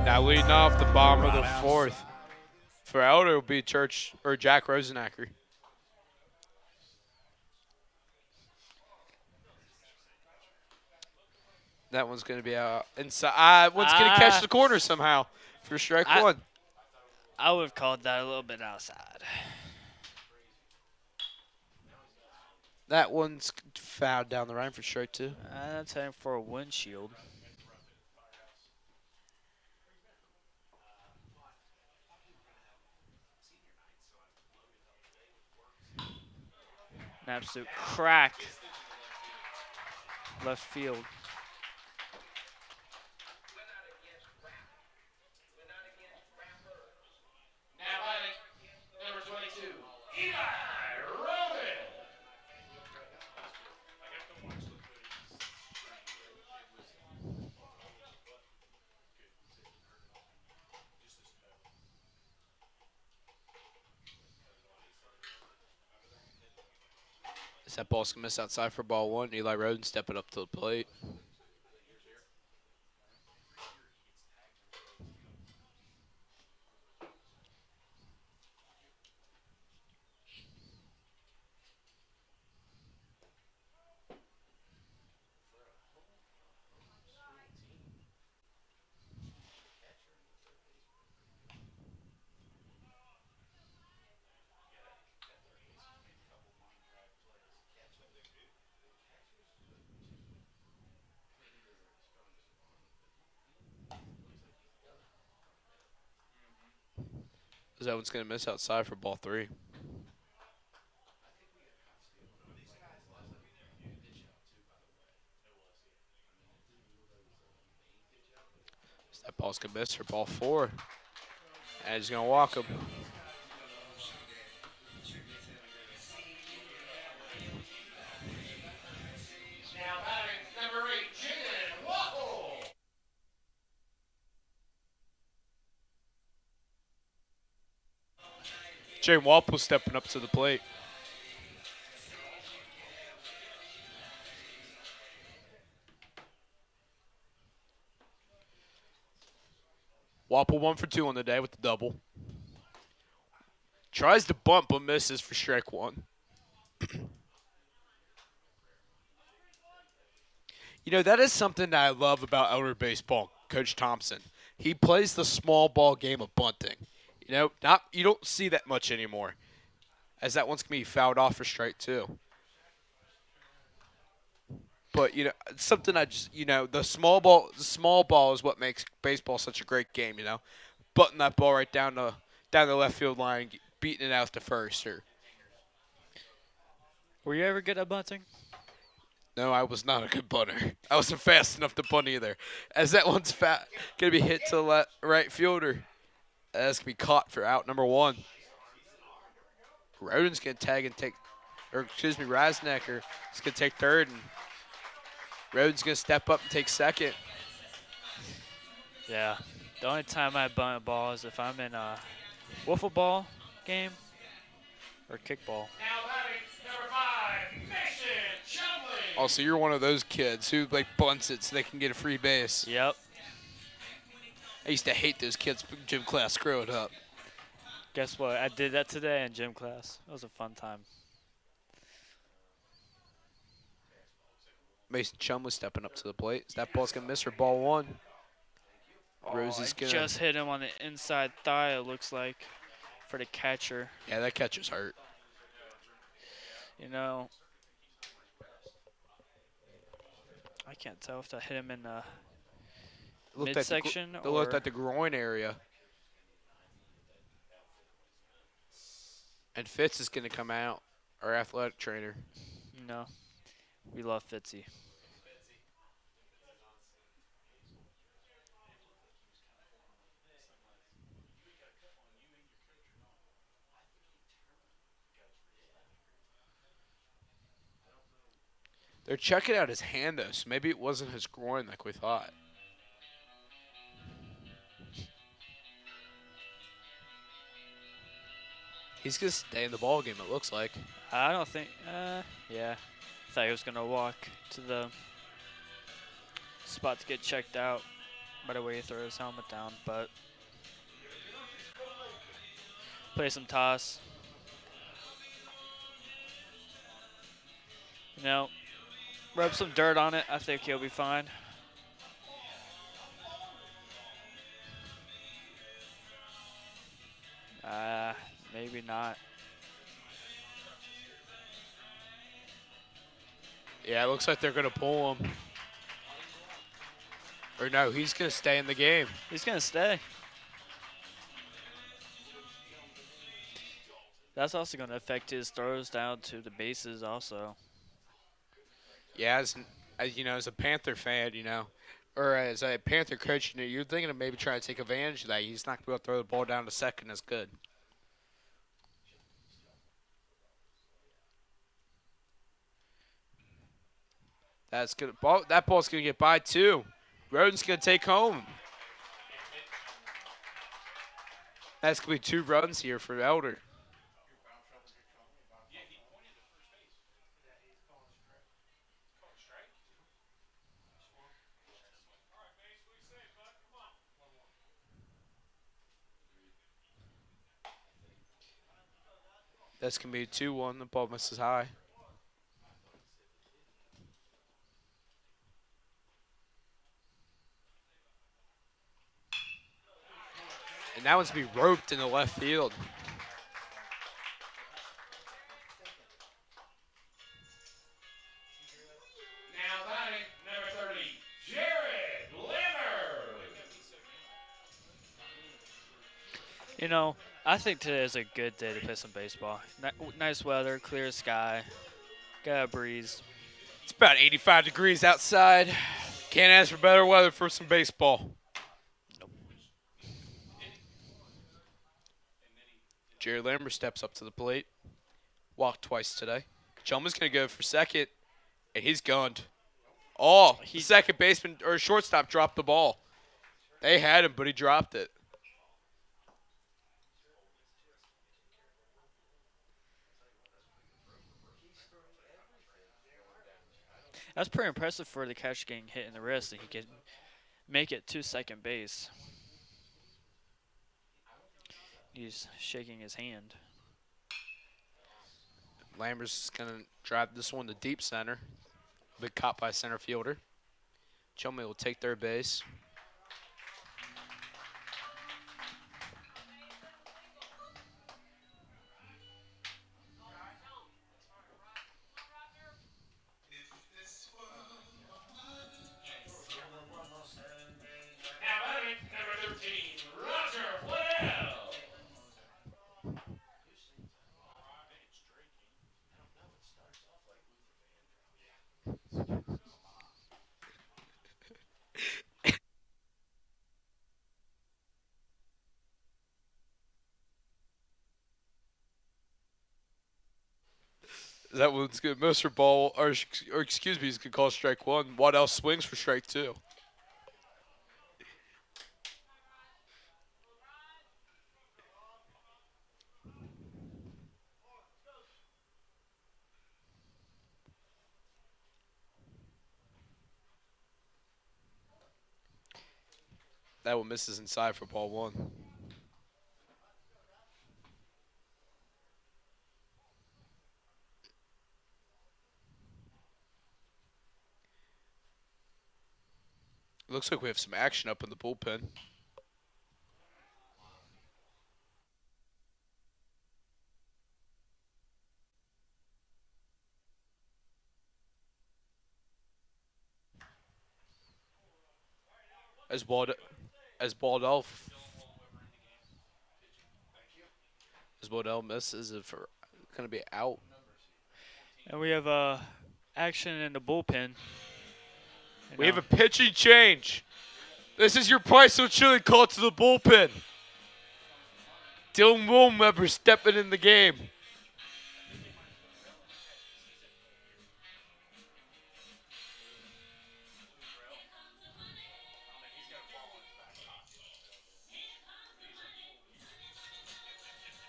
Now leading off the bottom of the fourth. For Elder, will be Church or Jack Rosenacker. That one's going to be out inside. One's going to catch the corner somehow for strike one. I would have called that a little bit outside. That one's fouled down the line for strike two. That's heading for a windshield. An absolute crack. Left field. Now batting, number 22, Eli Roman. Is that ball's going to miss outside for ball one? Eli Roden stepping up to the plate. That one's going to miss outside for ball three. That ball's going to miss for ball four. And he's going to walk him. Jay Walpole stepping up to the plate. Wapple 1 for 2 on the day with the double. Tries to bunt but misses for strike one. You know, that is something that I love about Elder Baseball, Coach Thompson. He plays the small ball game of bunting. You know, you don't see that much anymore, as that one's going to be fouled off for strike two. But, you know, it's something I just, you know, the small ball is what makes baseball such a great game, you know. Butting that ball right down the left field line, beating it out to first. Were you ever good at bunting? No, I was not a good bunter. I wasn't fast enough to bunt either. As that one's going to be hit to the right fielder. That's going to be caught for out number one. Rodin's going to tag and take, or excuse me, Rasnecker is going to take third, and Rodin's going to step up and take second. Yeah. The only time I bunt a ball is if I'm in a wiffle ball game or kickball. Now batting number 5, Mason Chumley. Oh, so you're one of those kids who like bunts it so they can get a free base. Yep. I used to hate those kids in gym class growing up. Guess what? I did that today in gym class. It was a fun time. Mason Chumley stepping up to the plate. Is that ball's going to miss or ball one? Rosie's going to. Just hit him on the inside thigh, it looks like, for the catcher. Yeah, that catcher's hurt. You know, I can't tell if that hit him in the midsection They looked at the groin area. And Fitz is going to come out, our athletic trainer. No. We love Fitzy. They're checking out his hand, though, so maybe it wasn't his groin like we thought. He's going to stay in the ball game, it looks like. I don't think, yeah. I thought he was going to walk to the spot to get checked out by the way he threw his helmet down, but play some toss. You know, rub some dirt on it. I think he'll be fine. Maybe not. Yeah, it looks like they're going to pull him. Or no, he's going to stay in the game. He's going to stay. That's also going to affect his throws down to the bases also. Yeah, as a Panther fan, or as a Panther coach, you're thinking of maybe trying to take advantage of that. He's not going to be able to throw the ball down to second as good. That's good. That ball's going to get by, too. Rodin's going to take home. That's going to be 2 runs here for Elder. That's going to be 2-1. The ball misses high. And that one's going to be roped in the left field. Now batting number 30, Jared Leonard. You know, I think today is a good day to play some baseball. Nice weather, clear sky, got a breeze. It's about 85 degrees outside. Can't ask for better weather for some baseball. Nope. Jerry Lambert steps up to the plate. Walked twice today. Chelman's going to go for second, and he's gunned. Oh, the second baseman or shortstop dropped the ball. They had him, but he dropped it. That's pretty impressive for the catcher getting hit in the wrist, and he could make it to second base. He's shaking his hand. Lambert's going to drive this one to deep center. Big caught by center fielder. Chumley will take third base. Now batting, number 13, Roger Waddell. That one's good. Most for ball, or excuse me, he's going to call strike one. Waddell swings for strike two. That one misses inside for ball one. Looks like we have some action up in the bullpen. As Waddell, as Waddell, as Waddell misses it for going to be out. And we have action in the bullpen. We have a pitching change. This is your price of chili call to the bullpen. Dylan Woolweber stepping in the game.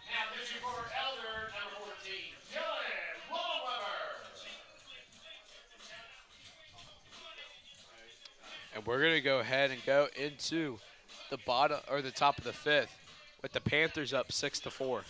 Now pitching for Elder, number 14, Dylan Woolweber. And we're going to go ahead and go into the bottom or the top of the fifth with the Panthers up 6-4.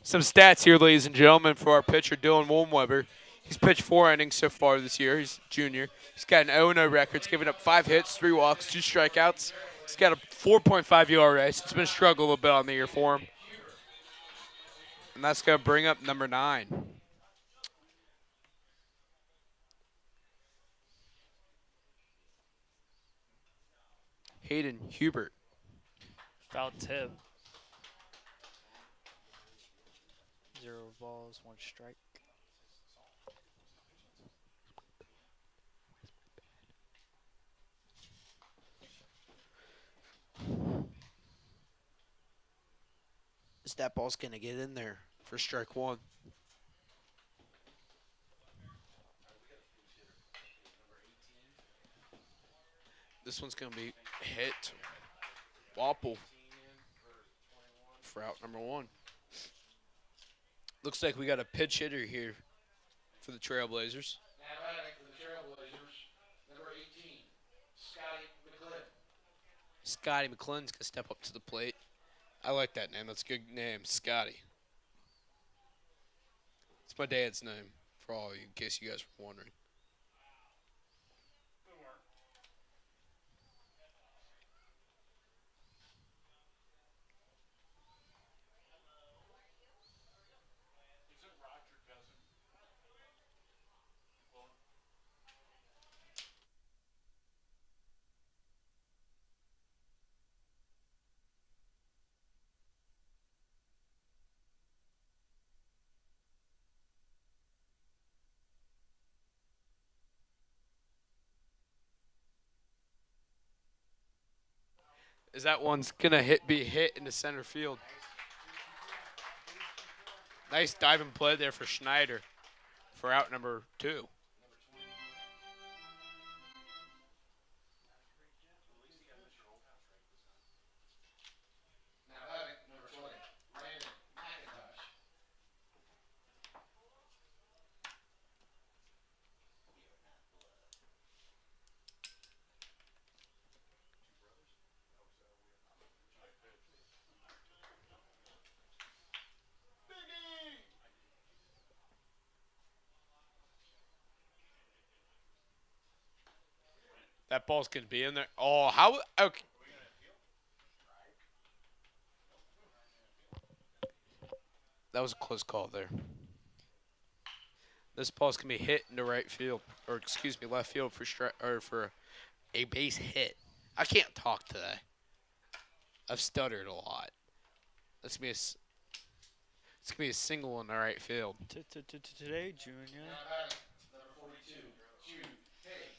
Some stats here, ladies and gentlemen, for our pitcher, Dylan Woolweber. He's pitched 4 innings so far this year. He's a junior. He's got an 0-0 record. He's given up 5 hits, 3 walks, 2 strikeouts. He's got a 4.5 ERA, so it's been a struggle a little bit on the year for him. And that's going to bring up number 9. Hayden Hubert. Foul tip. 0 balls, 1 strike. That ball's going to get in there for strike 1. This one's going to be hit. Wapple for out number 1. Looks like we got a pitch hitter here for the Trailblazers. Now batting for the Trailblazers, number 18, Scotty McClin. Scotty McClin's going to step up to the plate. I like that name. That's a good name, Scotty. It's my dad's name, for all you, in case you guys were wondering. Is that one's gonna be hit into center field. Nice diving play there for Schneider for out number 2. Now batting, number 20, Brandon McIntosh. That ball's gonna be in there. Oh, how? Okay. That was a close call there. This ball's gonna be hit into right field, or excuse me, left field for a base hit. I can't talk today. I've stuttered a lot. That's gonna be it's gonna be a single in the right field. Today, Junior. Now batting, number 42, Jude Page.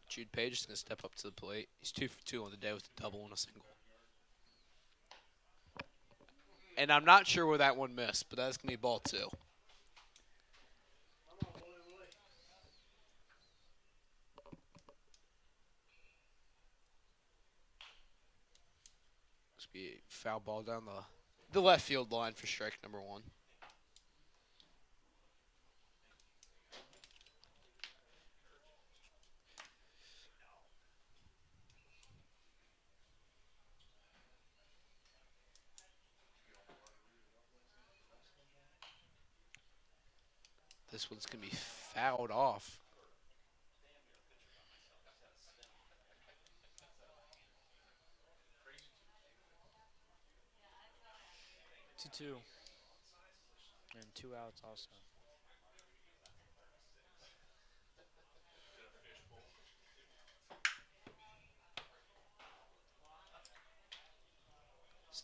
Jude Page is gonna step up to the plate. He's 2 for 2 on the day with a double and a single. And I'm not sure where that one missed, but that's gonna be ball 2. This be a foul ball down the left field line for strike number 1. This one's gonna be fouled off. 2-2. And 2 outs also.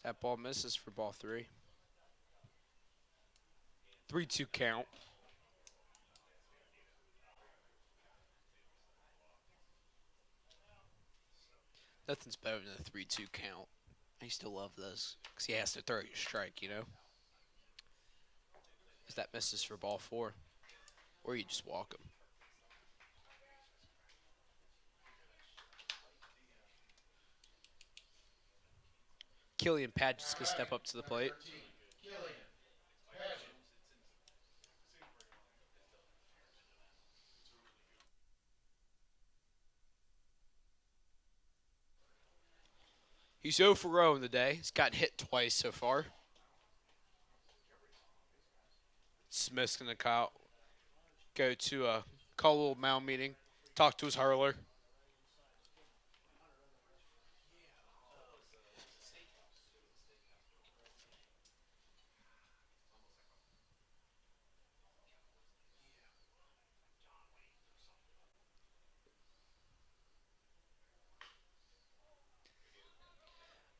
That ball misses for ball 3. 3-2 count. Nothing's better than a 3-2 count. I used to love this because he has to throw you a strike, you know? As that misses for ball 4. Or you just walk him. Killian Padgett's going to step up to the plate. 13, Killian Paget. He's 0 for 0 in the day. He's gotten hit twice so far. Smith's going to go to call a little mound meeting, talk to his hurler.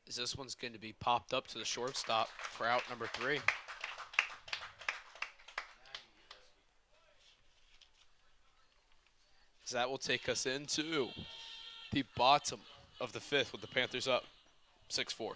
As this one's going to be popped up to the shortstop for out number 3. So that will take us into the bottom of the 5th with the Panthers up 6-4.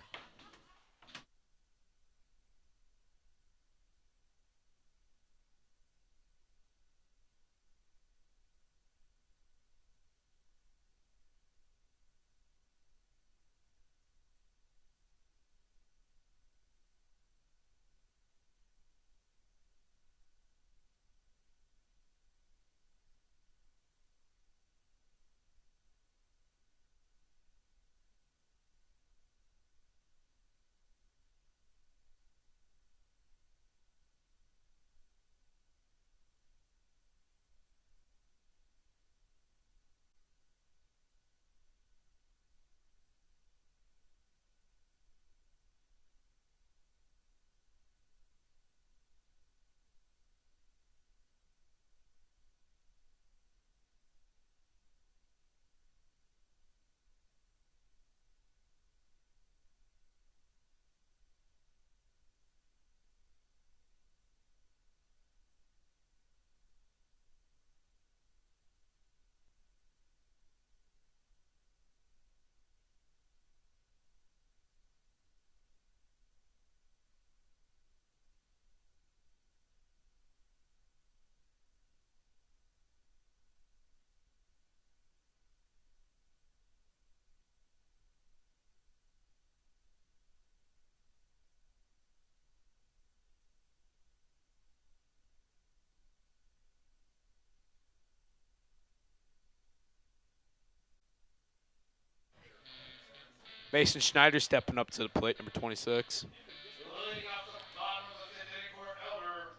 Mason Schneider stepping up to the plate, number 26. Leading off the bottom of the fifth inning for Elder,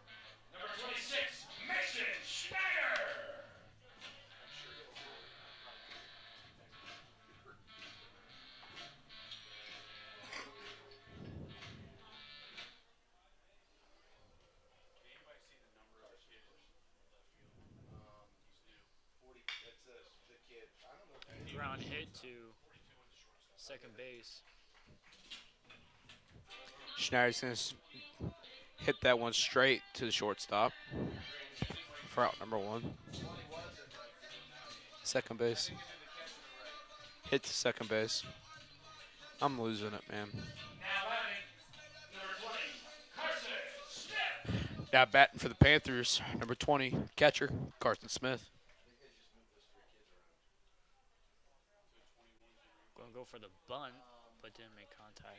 number 26, Mason Schneider. Ground hit to second base. Schneider's going to hit that one straight to the shortstop for out number 1. Second base. Hit to second base. I'm losing it, man. Now batting, number 20, Carson Smith. Now batting for the Panthers, number 20, catcher, Carson Smith. Gonna go for the bunt, but didn't make contact.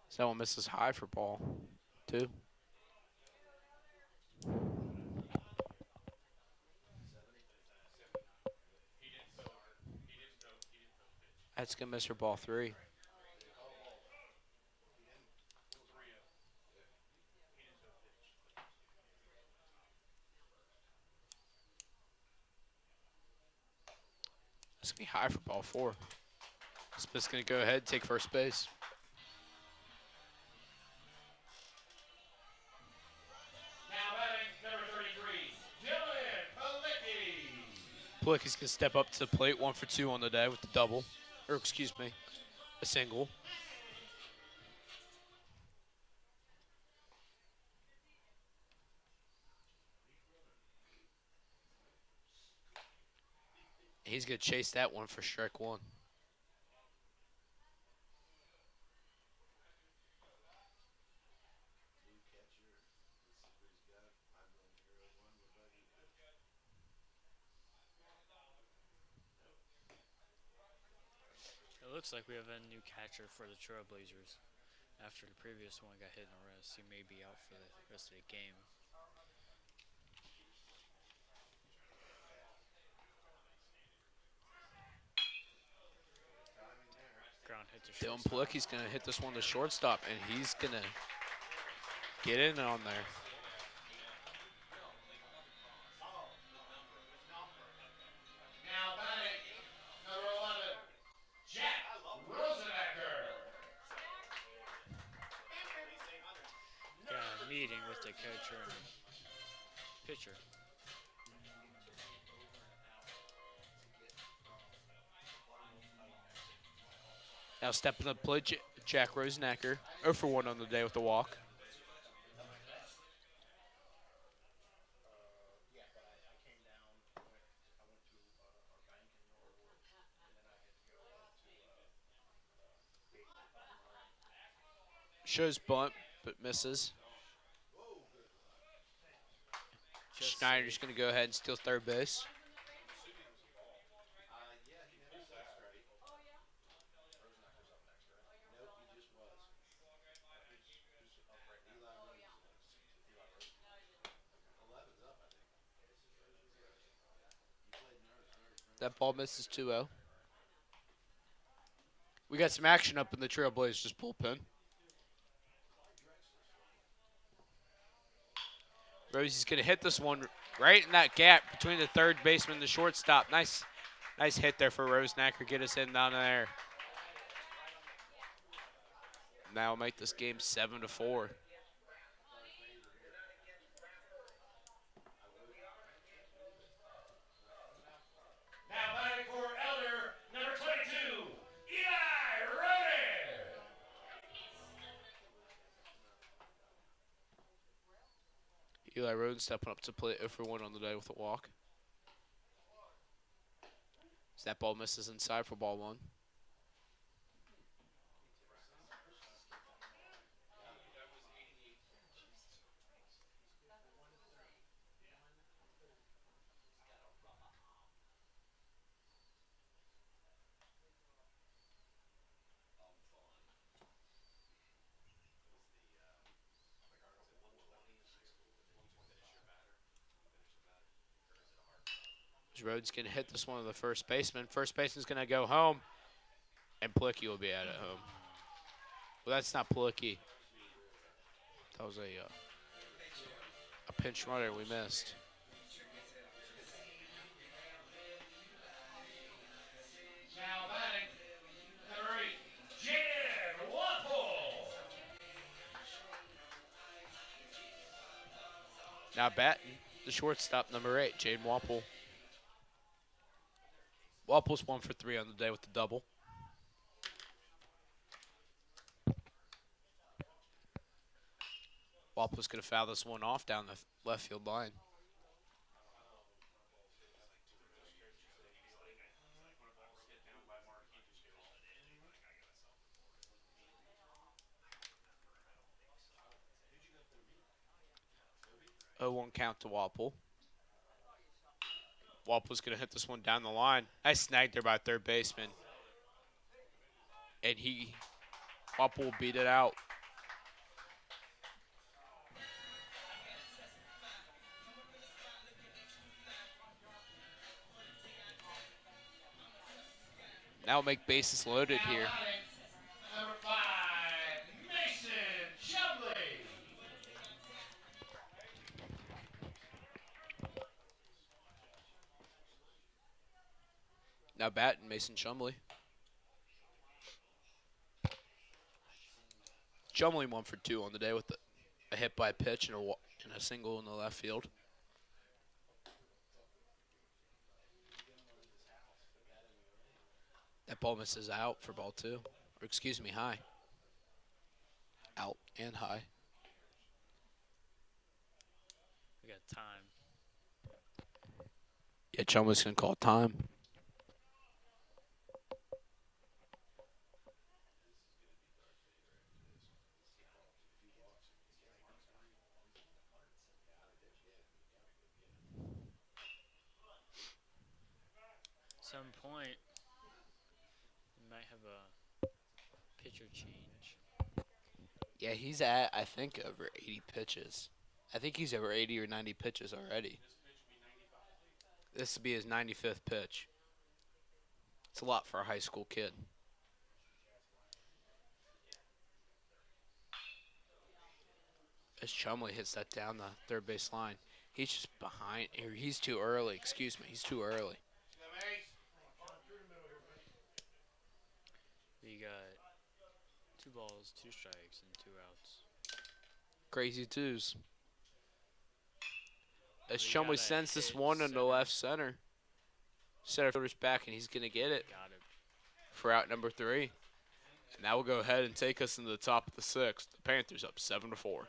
So that one misses high for ball, 2. That's going to miss for ball 3. That's going to be high for ball 4. Smith's going to go ahead and take first base. Now batting, number 33, Dylan Palicki. Palicki's going to step up to the plate, 1 for 2 on the day with the double. Or, excuse me, a single. He's going to chase that one for strike 1. It looks like we have a new catcher for the Trailblazers. After the previous one got hit in the wrist, he may be out for the rest of the game. Ground hit to Dylan shortstop. Palicki's going to hit this one to shortstop, and he's going to get in on there. Now batting, number 11, Jack Rosenacker. Got a meeting with the catcher and pitcher. Now stepping up to the plate, Jack Rosenacker, 0 for 1 on the day with the walk. Shows bunt, but misses. Just Schneider's going to go ahead and steal third base. That ball misses 2-0. We got some action up in the Trailblazers bullpen. Rosie's going to hit this one right in that gap between the third baseman and the shortstop. Nice hit there for Rosenacker. Get us in down there. Now make this game 7-4. Now batting for Elder, number 22, Eli Roden. Eli Roden stepping up to play 0 for 1 on the day with a walk. So that ball misses inside for ball 1. Rhodes going to hit this one to the first baseman. First baseman's going to go home, and Plicky will be out at home. Well, that's not Plicky. That was a pinch runner we missed. Now batting, number 8, Jaden Waffle. Now batting, the shortstop, number 8, Jaden Wapple. Wapple's 1 for 3 on the day with the double. Wapple's going to foul this one off down the left field line. Oh, 1 count to Wapple. Wapple's going to hit this one down the line. Nice snag there by third baseman. And Wapple will beat it out. Now make bases loaded Now here. batting, number 5, Mason Chubley. Now batting, Mason Chumley. Chumley 1 for 2 on the day with a hit by pitch and a single in the left field. That ball misses out for ball 2. Or excuse me, high. Out and high. We got time. Yeah, Chumley's going to call time. Some point, we might have a pitcher change. Yeah, he's at, I think, over 80 pitches. I think he's over 80 or 90 pitches already. This will be his 95th pitch. It's a lot for a high school kid. As Chumley hits that down the third base line. He's just behind, or he's too early, excuse me. He's too early. We got 2 balls, 2 strikes, and 2 outs. Crazy twos. As We Chumley gotta sends this hit one into center. left center. Center fielder's back, and he's going to get it Got it. for out number 3. And that will go ahead and take us into the top of the 6th. The Panthers up 7-4.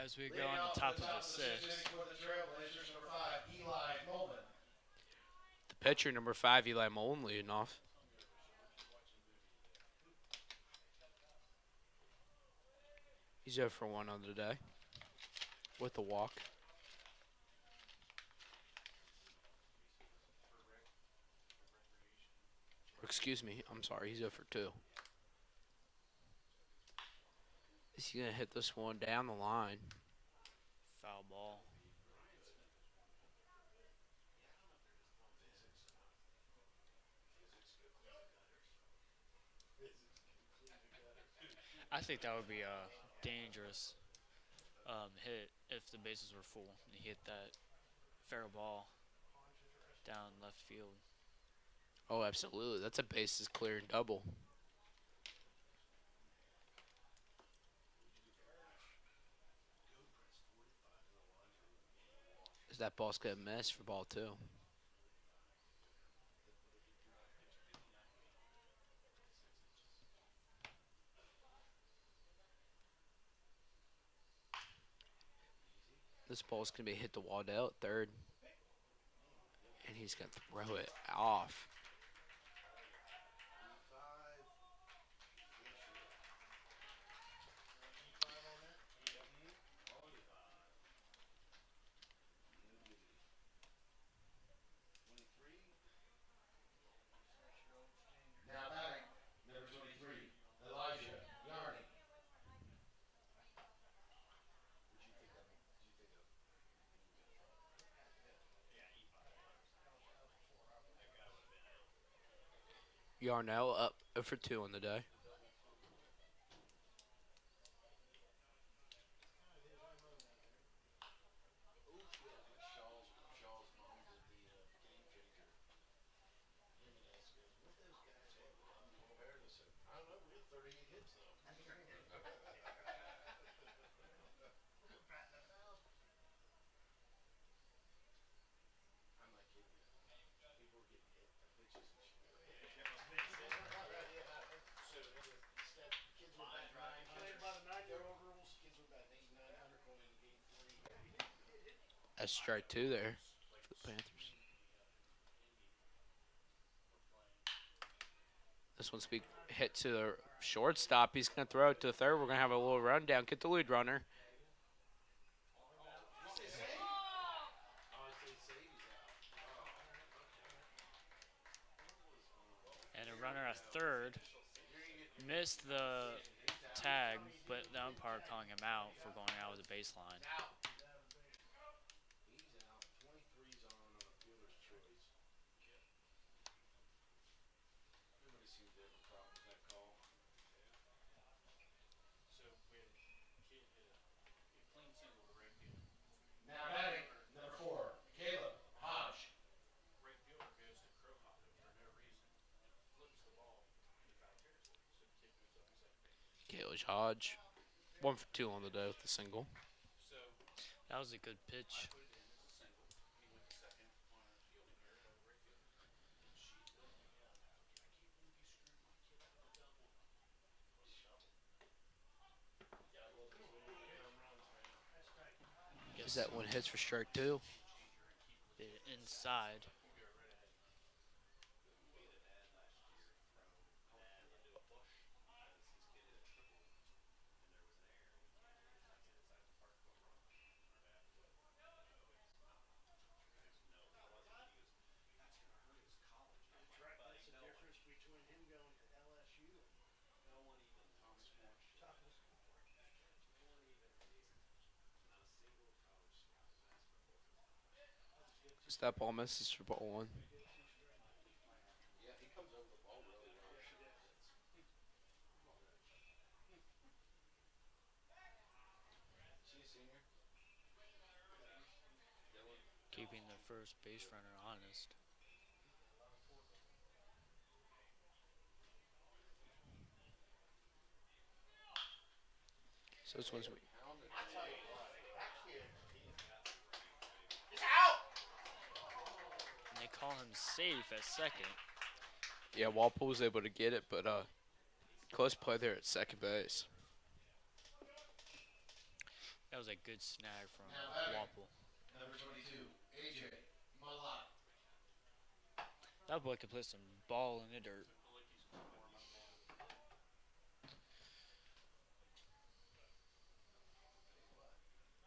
As we go Leading on off the top the of the top of the sixth sixth. inning for the Trailblazers, number 5, Eli Molden. The pitcher, number 5, Eli Mullen, leading off. He's 0 for 1 on the day with a walk. Excuse me, I'm sorry, he's 0 for 2. Is he going to hit this one down the line? Foul ball. I think that would be a dangerous hit if the bases were full. He hit that fair ball down left field. Oh, absolutely. That's a bases clearing double. Is that ball's going to miss for ball 2? This ball's going to be hit to Waddell at third. And he's going to throw it off. Now batting, number 23, Elijah Yarney. Yarnell up 0 for 2 on the day. That's strike 2 there for the Panthers. This one's be hit to the shortstop. He's going to throw it to the third. We're going to have a little rundown. Get the lead runner. And a runner at third missed the tag, but the umpire calling him out for going out of the baseline. Now batting, number 4, Caleb Hodge. Kalish Hodge. 1 for 2 on the day with the single. That was a good pitch. Is that one hits for strike 2? Inside. That ball misses for ball 1. Keeping the first base runner honest. So this one's And they call him safe at second. yeah, Walpole was able to get it, but close play there at second base. That was a good snag from Now batting, Wapple. number 22, AJ Malott. That boy could put some ball in the dirt.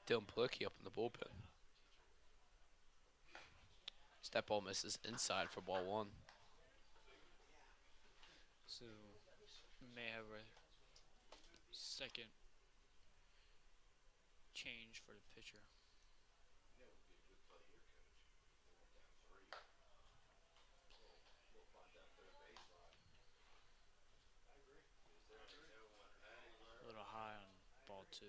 Dylan Plicky up in the bullpen. Step ball misses inside for ball one. So we may have a second change for the pitcher. A little high on ball two.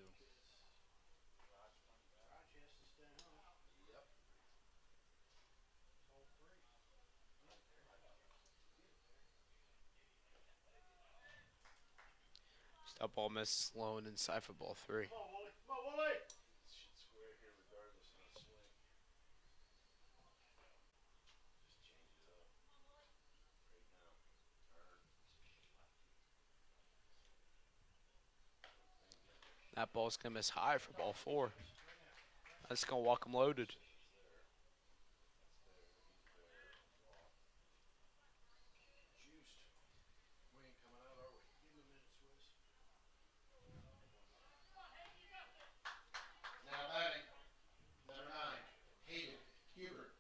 Step ball misses low and inside for ball three. Come on, Wooly. Come on, Wooly. Should square here regardless of the swing. Just change it up right now. Turn. That ball's going to miss high for ball four. That's going to walk him loaded. Juiced. We ain't coming out, are we? Give him a minute, Swiss. Now batting, number 9, Hayden Hubert.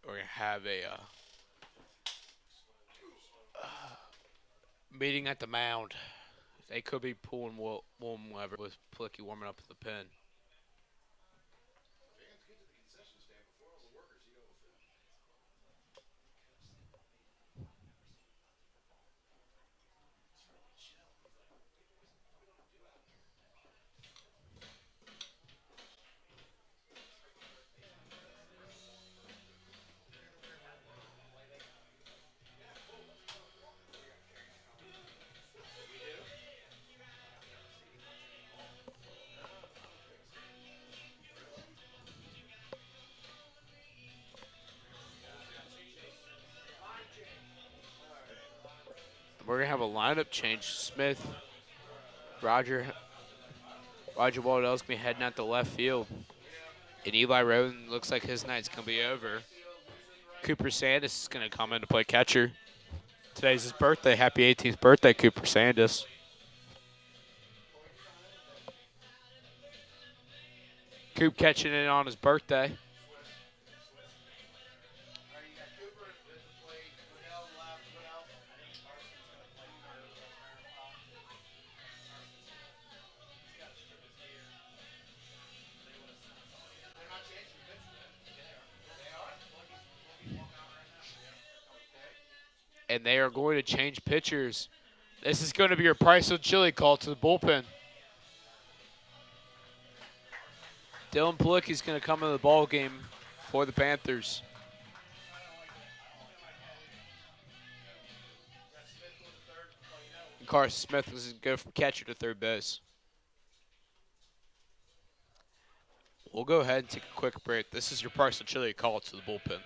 We're going to have a meeting at the mound. They could be pulling warm weather with Plicky warming up at the pen. Fans get to the concession stand before all the workers eat all the food. It's really chill. We're going to have a lineup change. Smith, Roger Waddell's going to be heading out to left field. And Eli Roden looks like his night's going to be over. Cooper Sandus is going to come in to play catcher. Today's his birthday. Happy 18th birthday, Cooper Sandus. Coop catching in on his birthday. And they are going to change pitchers. This is going to be your Price of Chili call to the bullpen. Dylan Palicki's going to come into the ball game for the Panthers. And Carson Smith is going to go from catcher to third base. We'll go ahead and take a quick break. This is your Price of Chili call to the bullpen.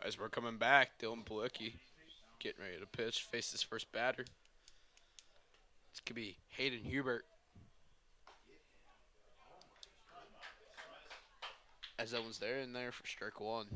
As we're coming back, Dylan Palicki getting ready to pitch, face his first batter. This could be Hayden Hubert. As that one's there and there for strike one.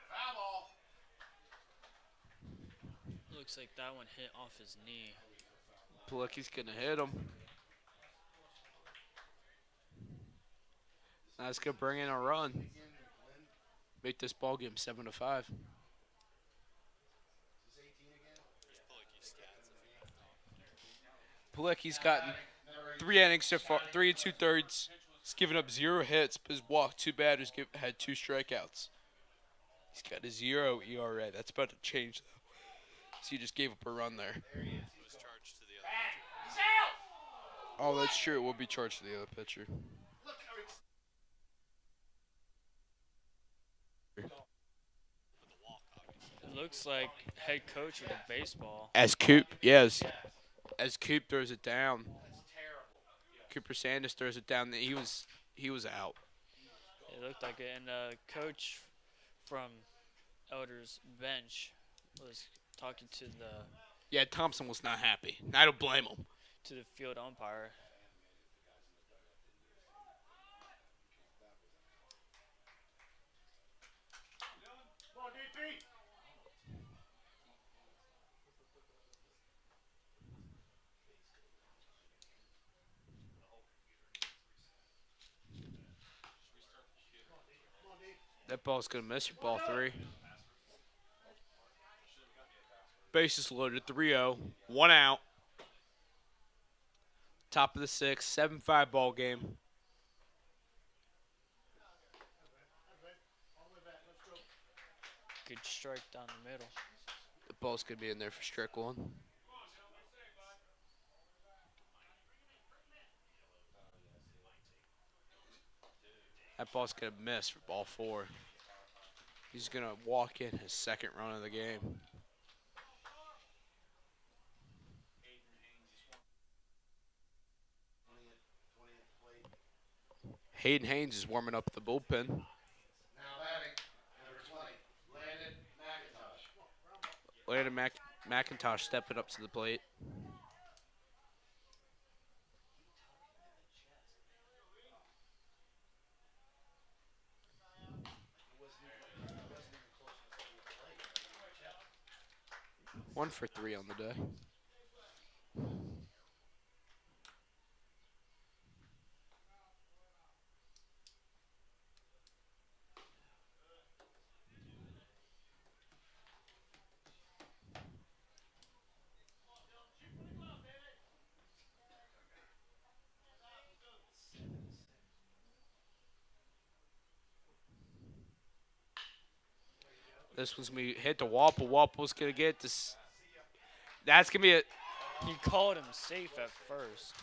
Foul ball. Looks like that one hit off his knee. Palicki's going to hit him. That's going to bring in a run. Make this ball game 7-5. Palicki's gotten 3 innings so far, 3 2/3. He's given up 0 hits, but he's walked 2 batters, had 2 strikeouts. He's got a 0 ERA. That's about to change, though. So he just gave up a run there. He's out. Oh, that's true. It will be charged to the other pitcher. It looks like head coach of the baseball. As Coop, yes. As Coop throws it down. Cooper Sanders throws it down. He was out. It looked like it, and the coach from Elder's bench was talking to the Yeah, Thompson was not happy. I don't blame him. field umpire. Come on, DP. That ball's going to miss your ball 3. Bases loaded, 3-0. 1 out. Top of the 6th, 7-5 ball game. Good strike down the middle. The ball's going to be in there for strike 1. That ball's going to miss for ball 4. He's going to walk in his second run of the game. Hayden Haynes is warming up the bullpen. Now batting, number 20, Landon McIntosh. Landon McIntosh stepping up to the plate. One for 3 on the day. This one's going to be hit to Wapple. Wapple's going to get this. That's going to be it. He called him safe at first.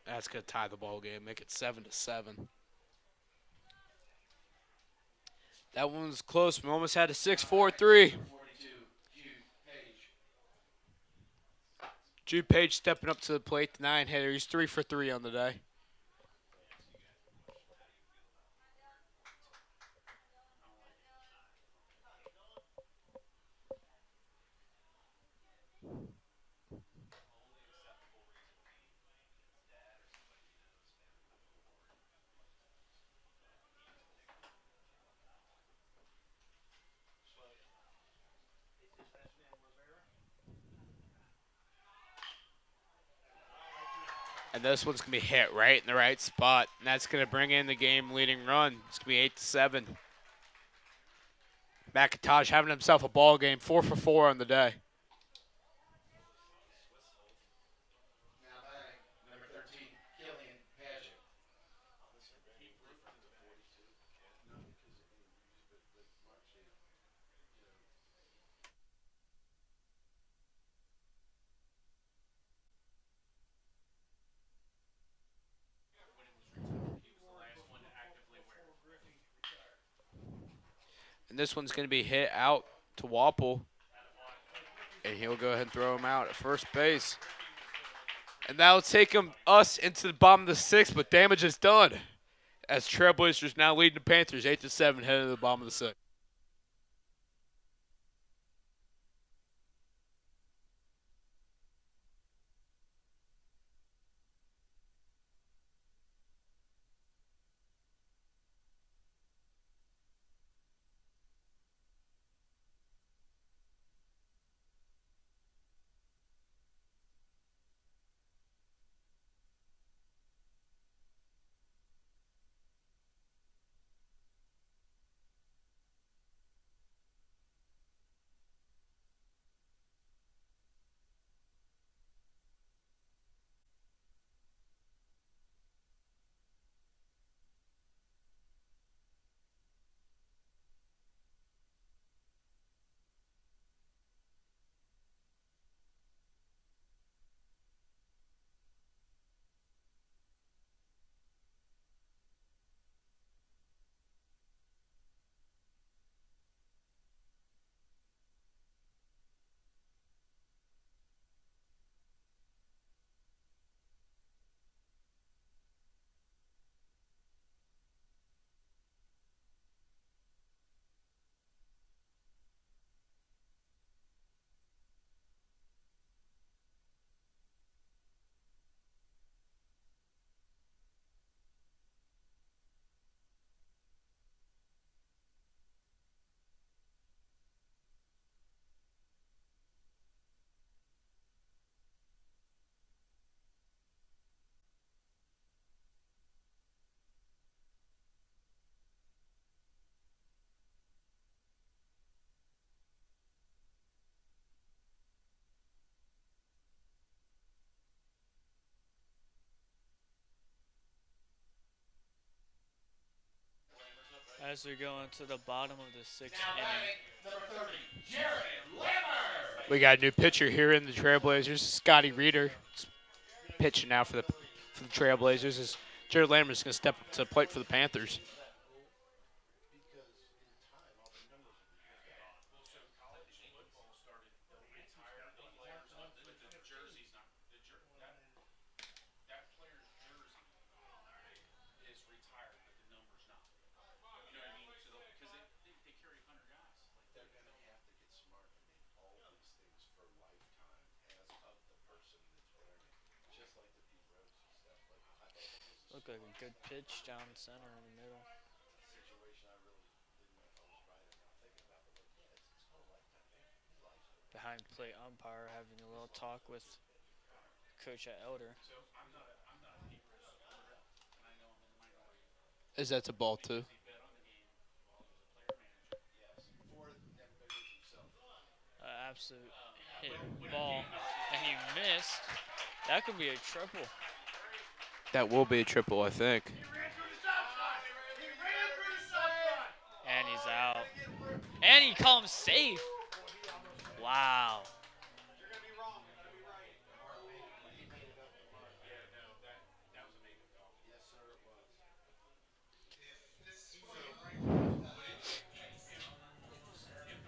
That's going to tie the ball game, make it 7-7. That one was close. We almost had a 6-4-3. 42, Jude Page. Jude Page stepping up to the plate, the 9-hitter. He's 3 for 3 on the day. And this one's going to be hit right in the right spot. And that's going to bring in the game-leading run. It's going to be 8-7. McIntosh having himself a ball game, 4 for 4 on the day. Now batting, number 13, Killian Paget. And this one's going to be hit out to Wapple. And he'll go ahead and throw him out at first base. And that'll take us into the bottom of the sixth, but damage is done. As Trailblazers now leading the Panthers 8-7 heading to the bottom of the sixth. As we go into the bottom of the sixth Now inning. batting, number 30, Jared Lammer. We got a new pitcher here in the Trailblazers, Scotty Reeder, pitching now for the Trailblazers. As Jared Lammer is going to step up to the plate for the Panthers. Look like a good pitch down center in the middle. Behind plate umpire having a little talk with coach at Elder. Is that a ball too? Absolute hit ball, and he missed. That could be a triple. That will be a triple, I think. And he's out. And he comes safe. Wow.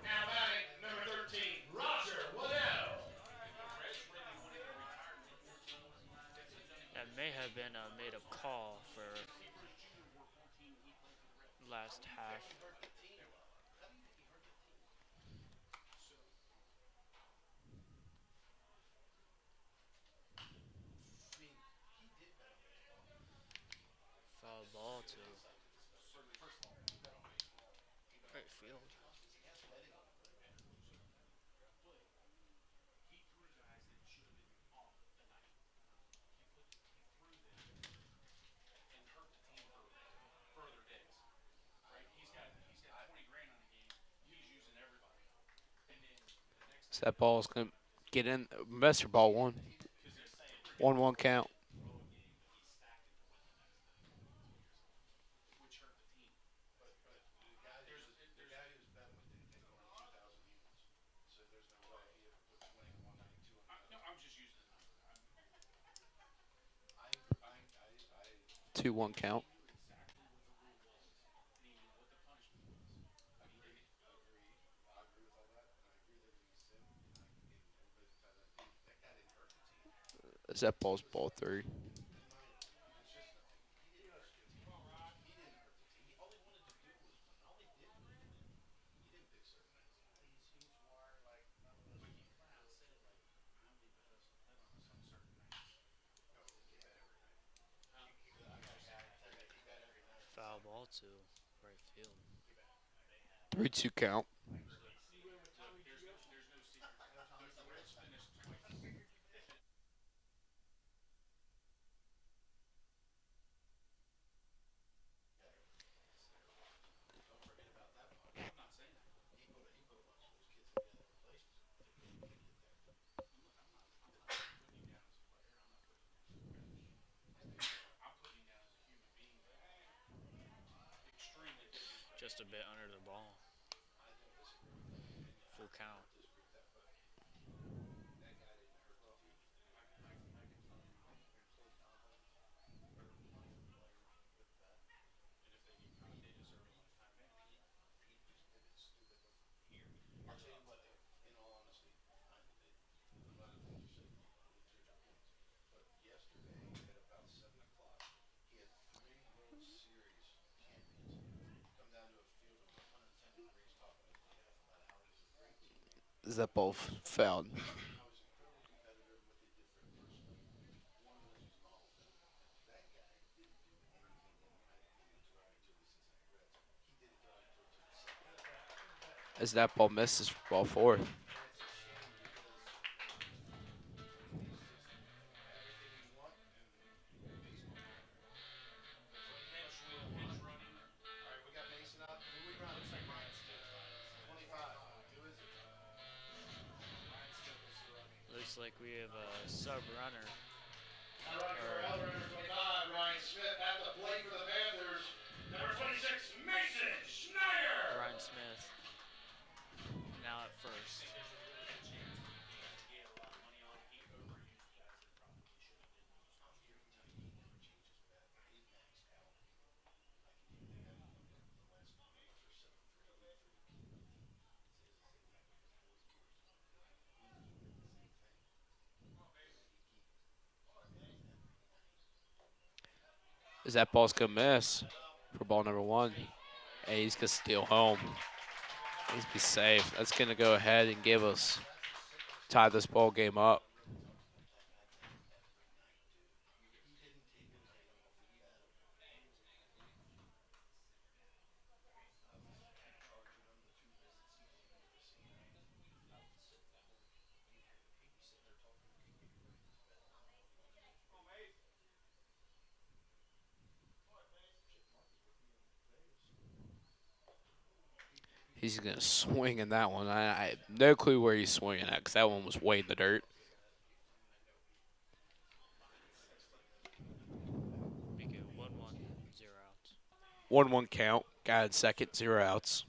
Now batting, number 13, Roger Waddell. That may have been a made-up call for last half. Foul ball too. Great field. So that ball is going to get in. Investor ball one. 1-1 count. Two one count. Is that ball 3? Foul ball to right field. 3-2 count. Just a bit under the ball. Full count. Is that ball fouled? As that ball misses for ball 4. Looks like we have a sub runner. Now running for Elder, number 25, Ryan Smith at the plate for the Panthers. Number 26, Mason Schneider. Ryan Smith. Now at first. Is that ball's going to miss for ball number 1. And he's going to steal home. He's be safe. That's going to go ahead and give us tie this ball game up. He's going to swing in that one. I have no clue where he's swinging at because that one was way in the dirt. Make it 1-1, 0 outs. 1-1 count. Guy in second, 0 outs.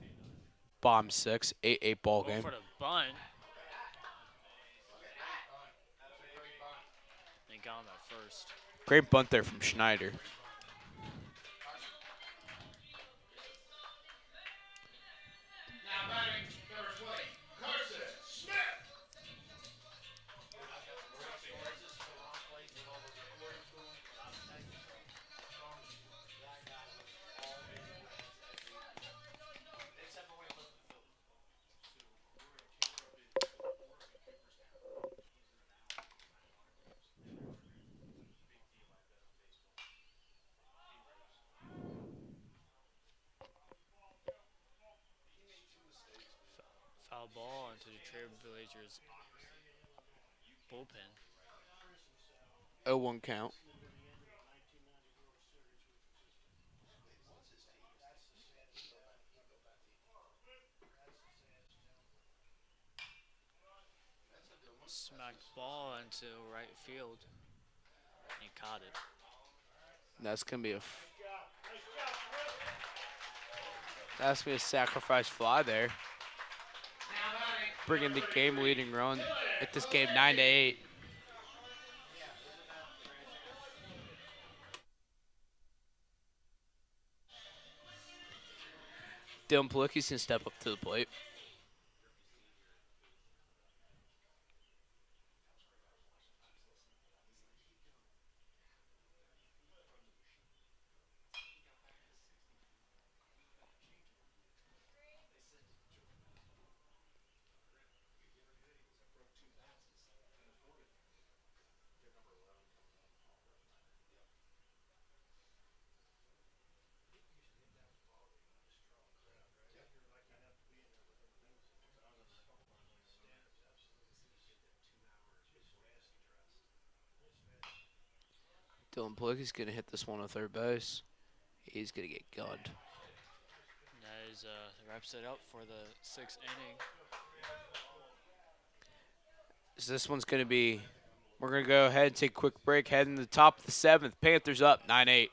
Bomb 6, 8-8 ball Go game. for the bunt. They got him at first. Great bunt there from Schneider. Now batting number 20, Carson Smith. Foul ball into the Trailblazers bullpen. 0-1 count. Smacked ball into right field. He caught it. That's going to be a sacrifice fly there. Now batting Bringing the game-leading run at this game 9-8. Dylan Palicki's going to step up to the plate. Dylan Plicky's going to hit this one on third base. He's going to get gunned. That is wraps it up for the sixth inning. So this one's going to be. We're going to go ahead and take a quick break. Heading to the top of the seventh. Panthers up 9-8.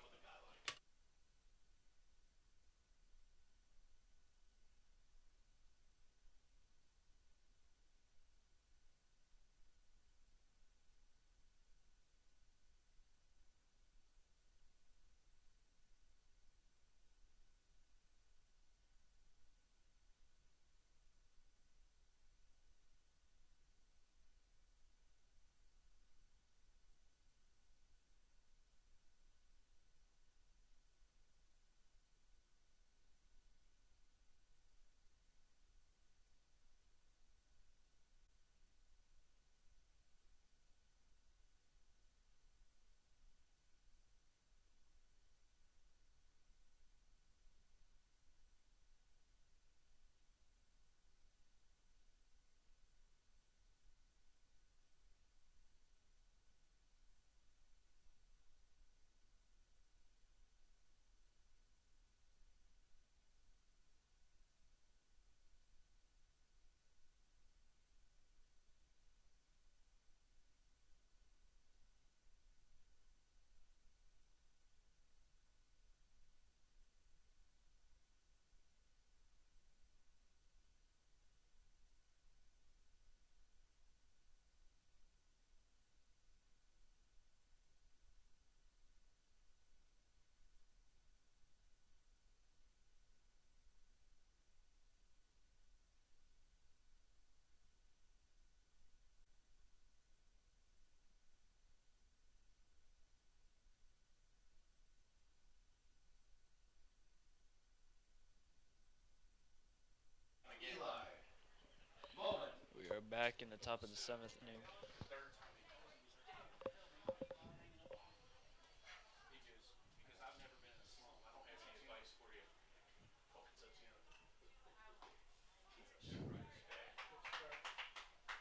We are back in the top of the seventh inning.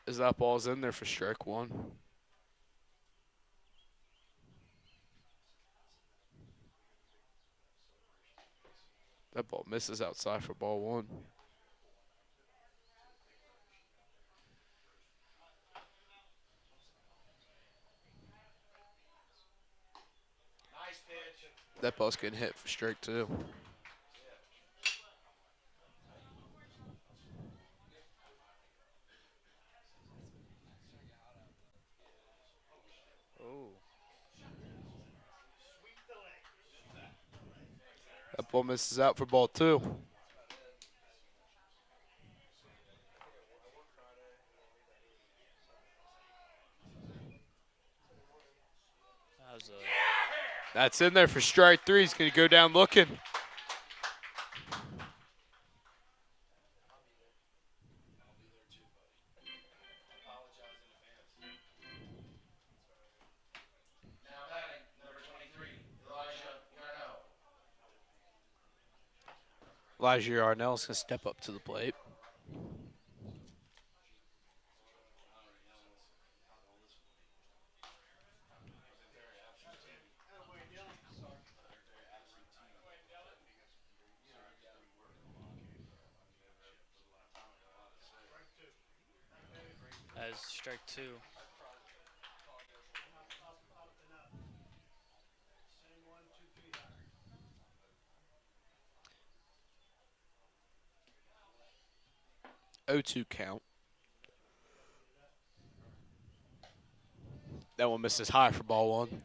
As that ball's in there for strike one. That ball misses outside for ball one. Nice pitch. That ball's getting hit for strike two. Oh, That ball misses out for ball two. that was a That's in there for strike three. He's going to go down looking. Now batting, number 23, Elijah Yarnell. Elijah Yarnell's going to step up to the plate. that is strike two. 0-2 count. That one misses high for ball one.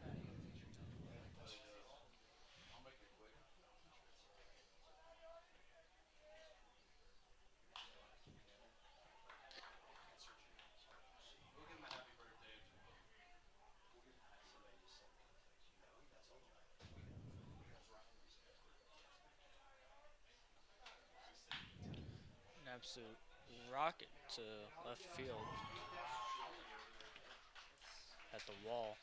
An absolute rocket to left field at the wall.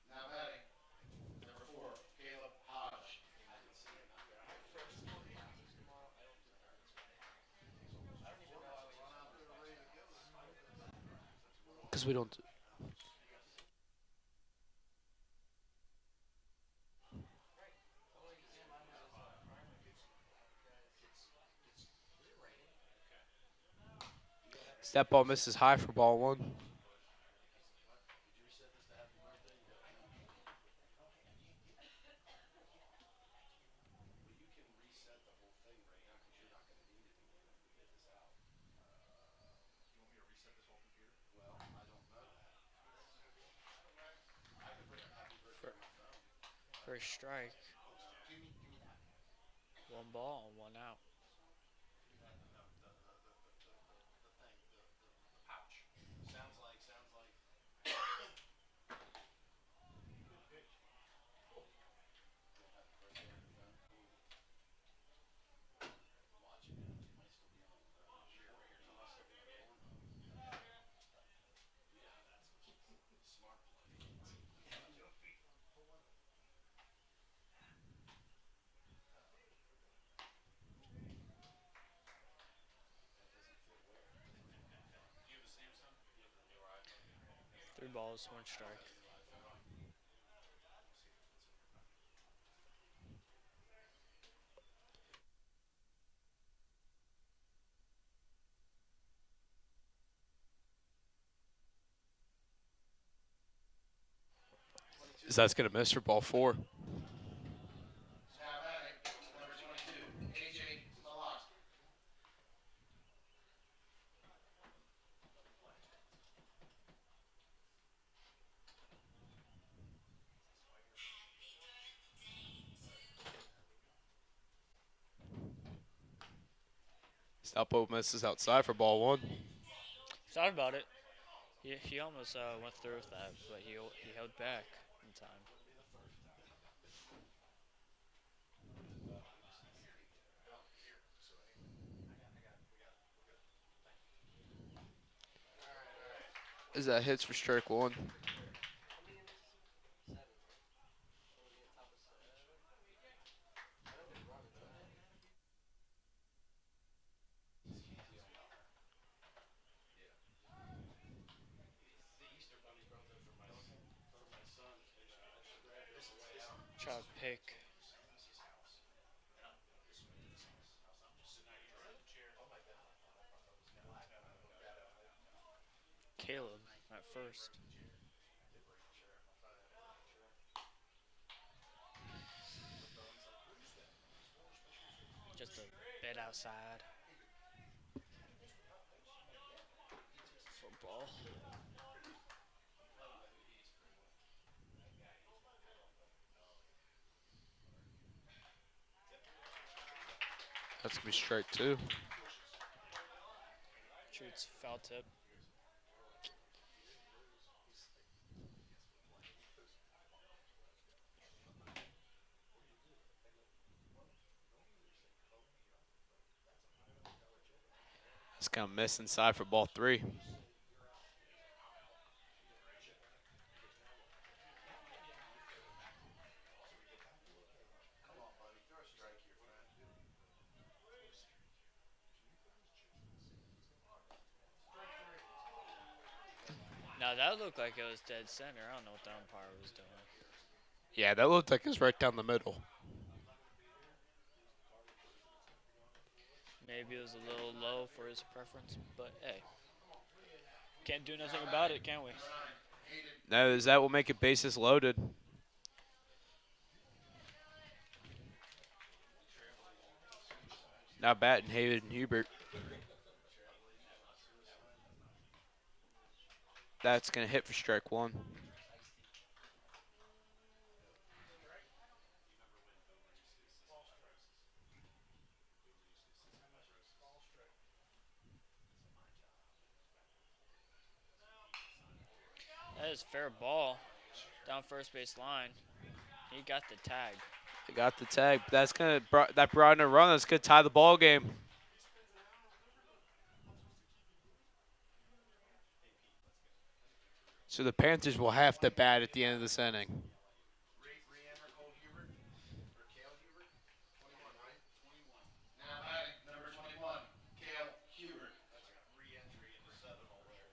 Now batting, number 4, Caleb Hodge. we don't. That ball misses high for ball one. First strike. One ball, one out. Three balls, one strike. Is that's gonna miss for ball four? Now batting, number 22, AJ Malott. Stalpo misses outside for ball one. Thought about it. He almost went through with that, but he held back in time. Is that hits for strike one? Try to pick. Caleb at first. Just a bit outside. Football. That's gonna be strike two. Shoots foul tip. It's gonna miss inside for ball three. Now that looked like it was dead center. I don't know what the umpire was doing. Yeah, that looked like it's right down the middle. Maybe it was a little low for his preference, but hey, can't do nothing about it, can we? No, is that will make it bases loaded? Now batting Hayden Hubert. That's gonna hit for strike one. That is fair ball down first base line. He got the tag. They got the tag. But that's that brought in a run. That's gonna tie the ball game. So the Panthers will have to bat at the end of this inning. Re-enter Cole Hubert, or Cale Hubert? 21, right? 21. Now batting, number 21, Cale Hubert. That's a re-entry into 7 hole there.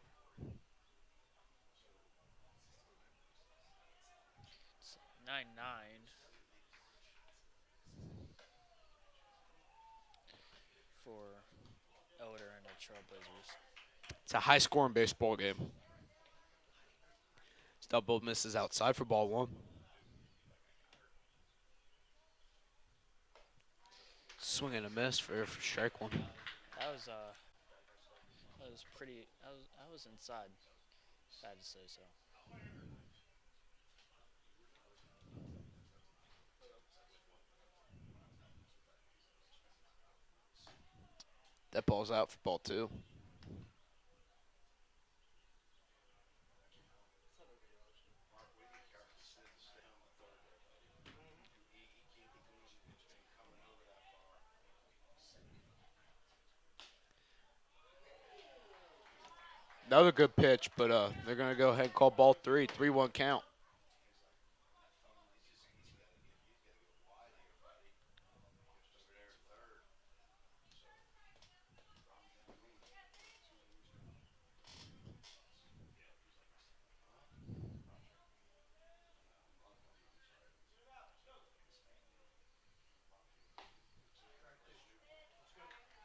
9-9 for Elder and the Trailblazers. It's a high-scoring baseball game. Double misses outside for ball one. Swing and a miss for strike one. That was pretty. I was inside. Sad to say so. That ball's out for ball two. Another good pitch, but they're going to go ahead and call ball three. 3-1 count.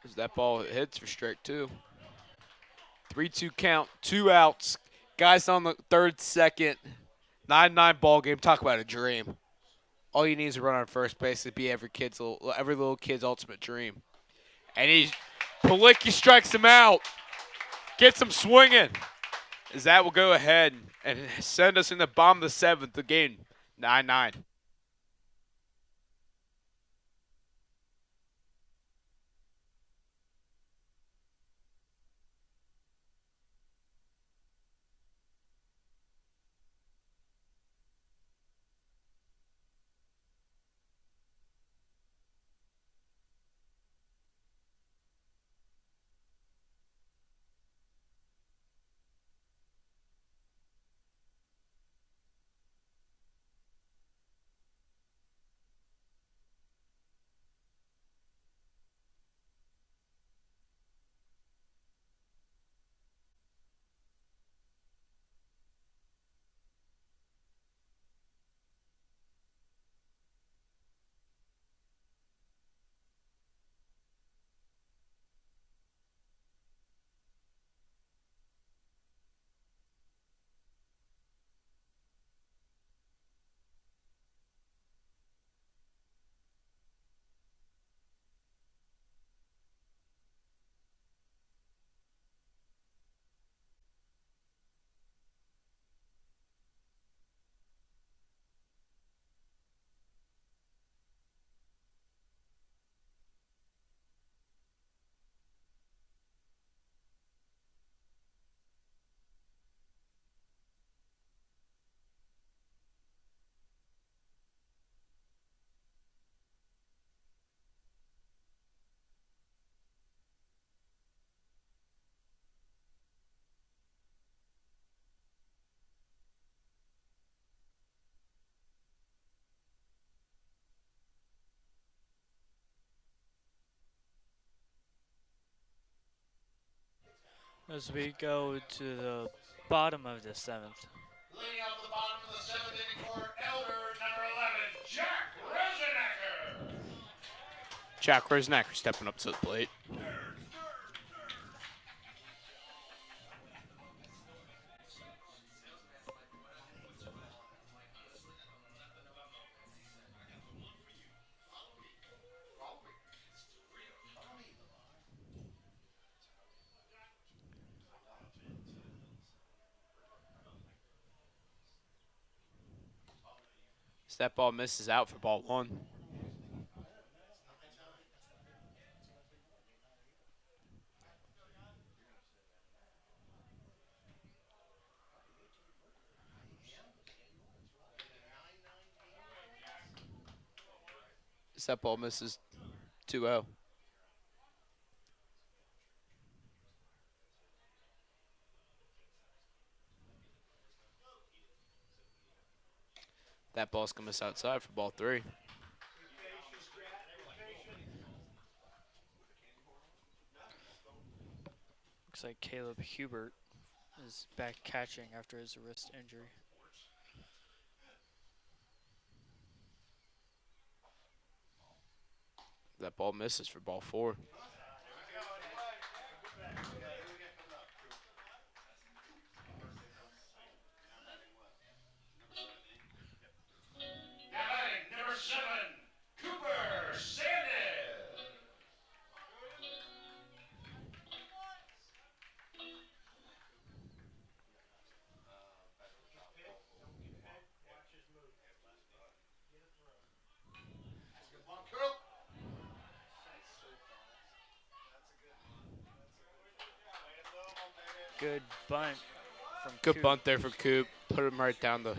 As that ball hits for strike two. 3-2 count, 2 outs. Guys on the third, second. 9-9 ball game. Talk about a dream. All you need is a run on first base to be every little kid's ultimate dream. And Palicki strikes him out. Gets him swinging. As that will go ahead and send us in the bottom of the seventh. The game 9-9. As we go to the bottom of the seventh. Leading off the bottom of the seventh inning for Elder, number 11, Jack Rosenacker. Jack Rosenacker stepping up to the plate. That ball misses out for ball one. That ball misses 2-0. That ball's going to miss outside for ball three. Looks like Caleb Hubert is back catching after his wrist injury. That ball misses for ball 4. Now batting, number 7, Cooper Sandin. Good bunt from Good Coop. bunt there for Coop. Put him right down the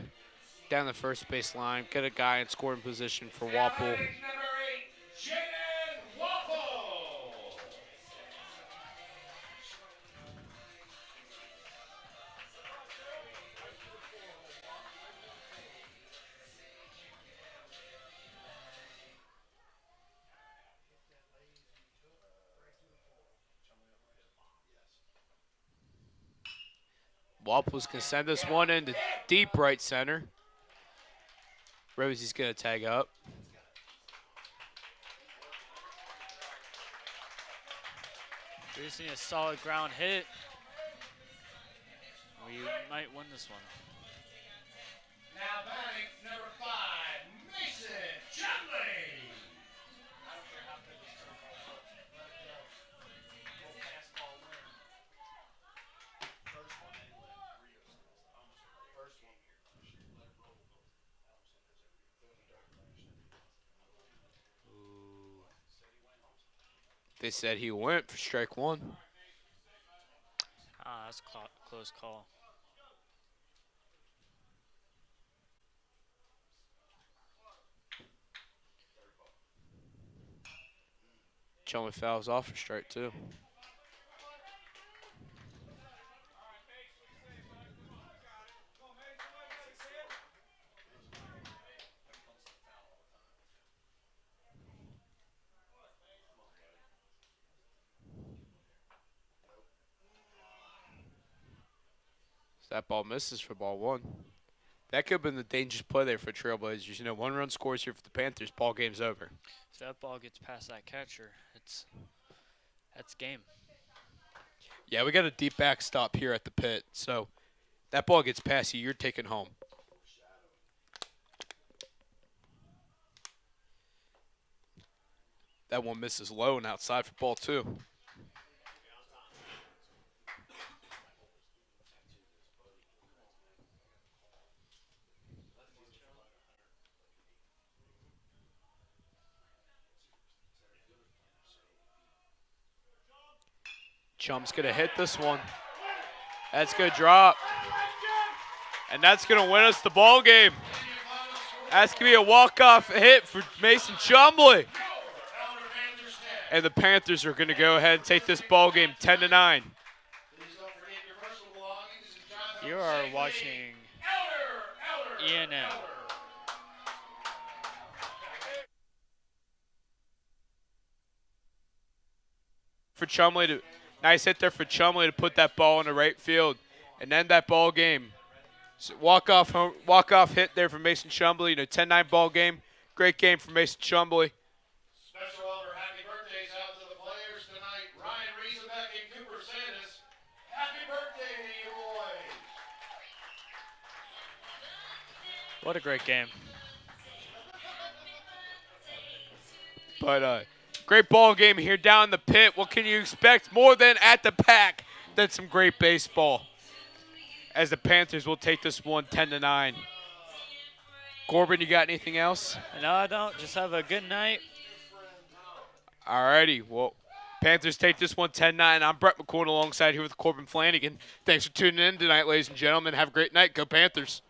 first base line. Get a guy in scoring position for Now Wapple. batting, number 8, Jaden Waffle. Wapple's going to send this one into deep right center. Rosie's going to tag up. We just need a solid ground hit. We might win this one. Now batting, number 5, Mason Chudley. They said he went for strike 1. Ah, that's a close call. Chumley fouls off for strike 2. That ball misses for ball 1. That could have been the dangerous play there for Trailblazers. 1 run scores here for the Panthers. Ball game's over. If that ball gets past that catcher, that's game. Yeah, we got a deep backstop here at the pit. So that ball gets past you, you're taking home. That one misses low and outside for ball 2. Chum's going to hit this one. That's going to drop. And that's going to win us the ball game. That's going to be a walk-off hit for Mason Chumley. And the Panthers are going to go ahead and take this ball game 10-9. You are watching ENM. For Chumley nice hit there for Chumley to put that ball in the right field and end that ball game. So walk off hit there for Mason Chumley. 10-9 ball game. Great game for Mason Chumley. Special honor, happy birthdays out to the players tonight. Ryan Riesenbeck and Cooper Sandis. Happy birthday to you boys. What a great game. But great ball game here down in the pit. What can you expect more than at the pack than some great baseball? As the Panthers will take this one 10-9. Corbin, you got anything else? No, I don't. Just have a good night. Alrighty. Well, Panthers take this one 10-9. I'm Brett McCoy alongside here with Corbin Flanagan. Thanks for tuning in tonight, ladies and gentlemen. Have a great night. Go Panthers.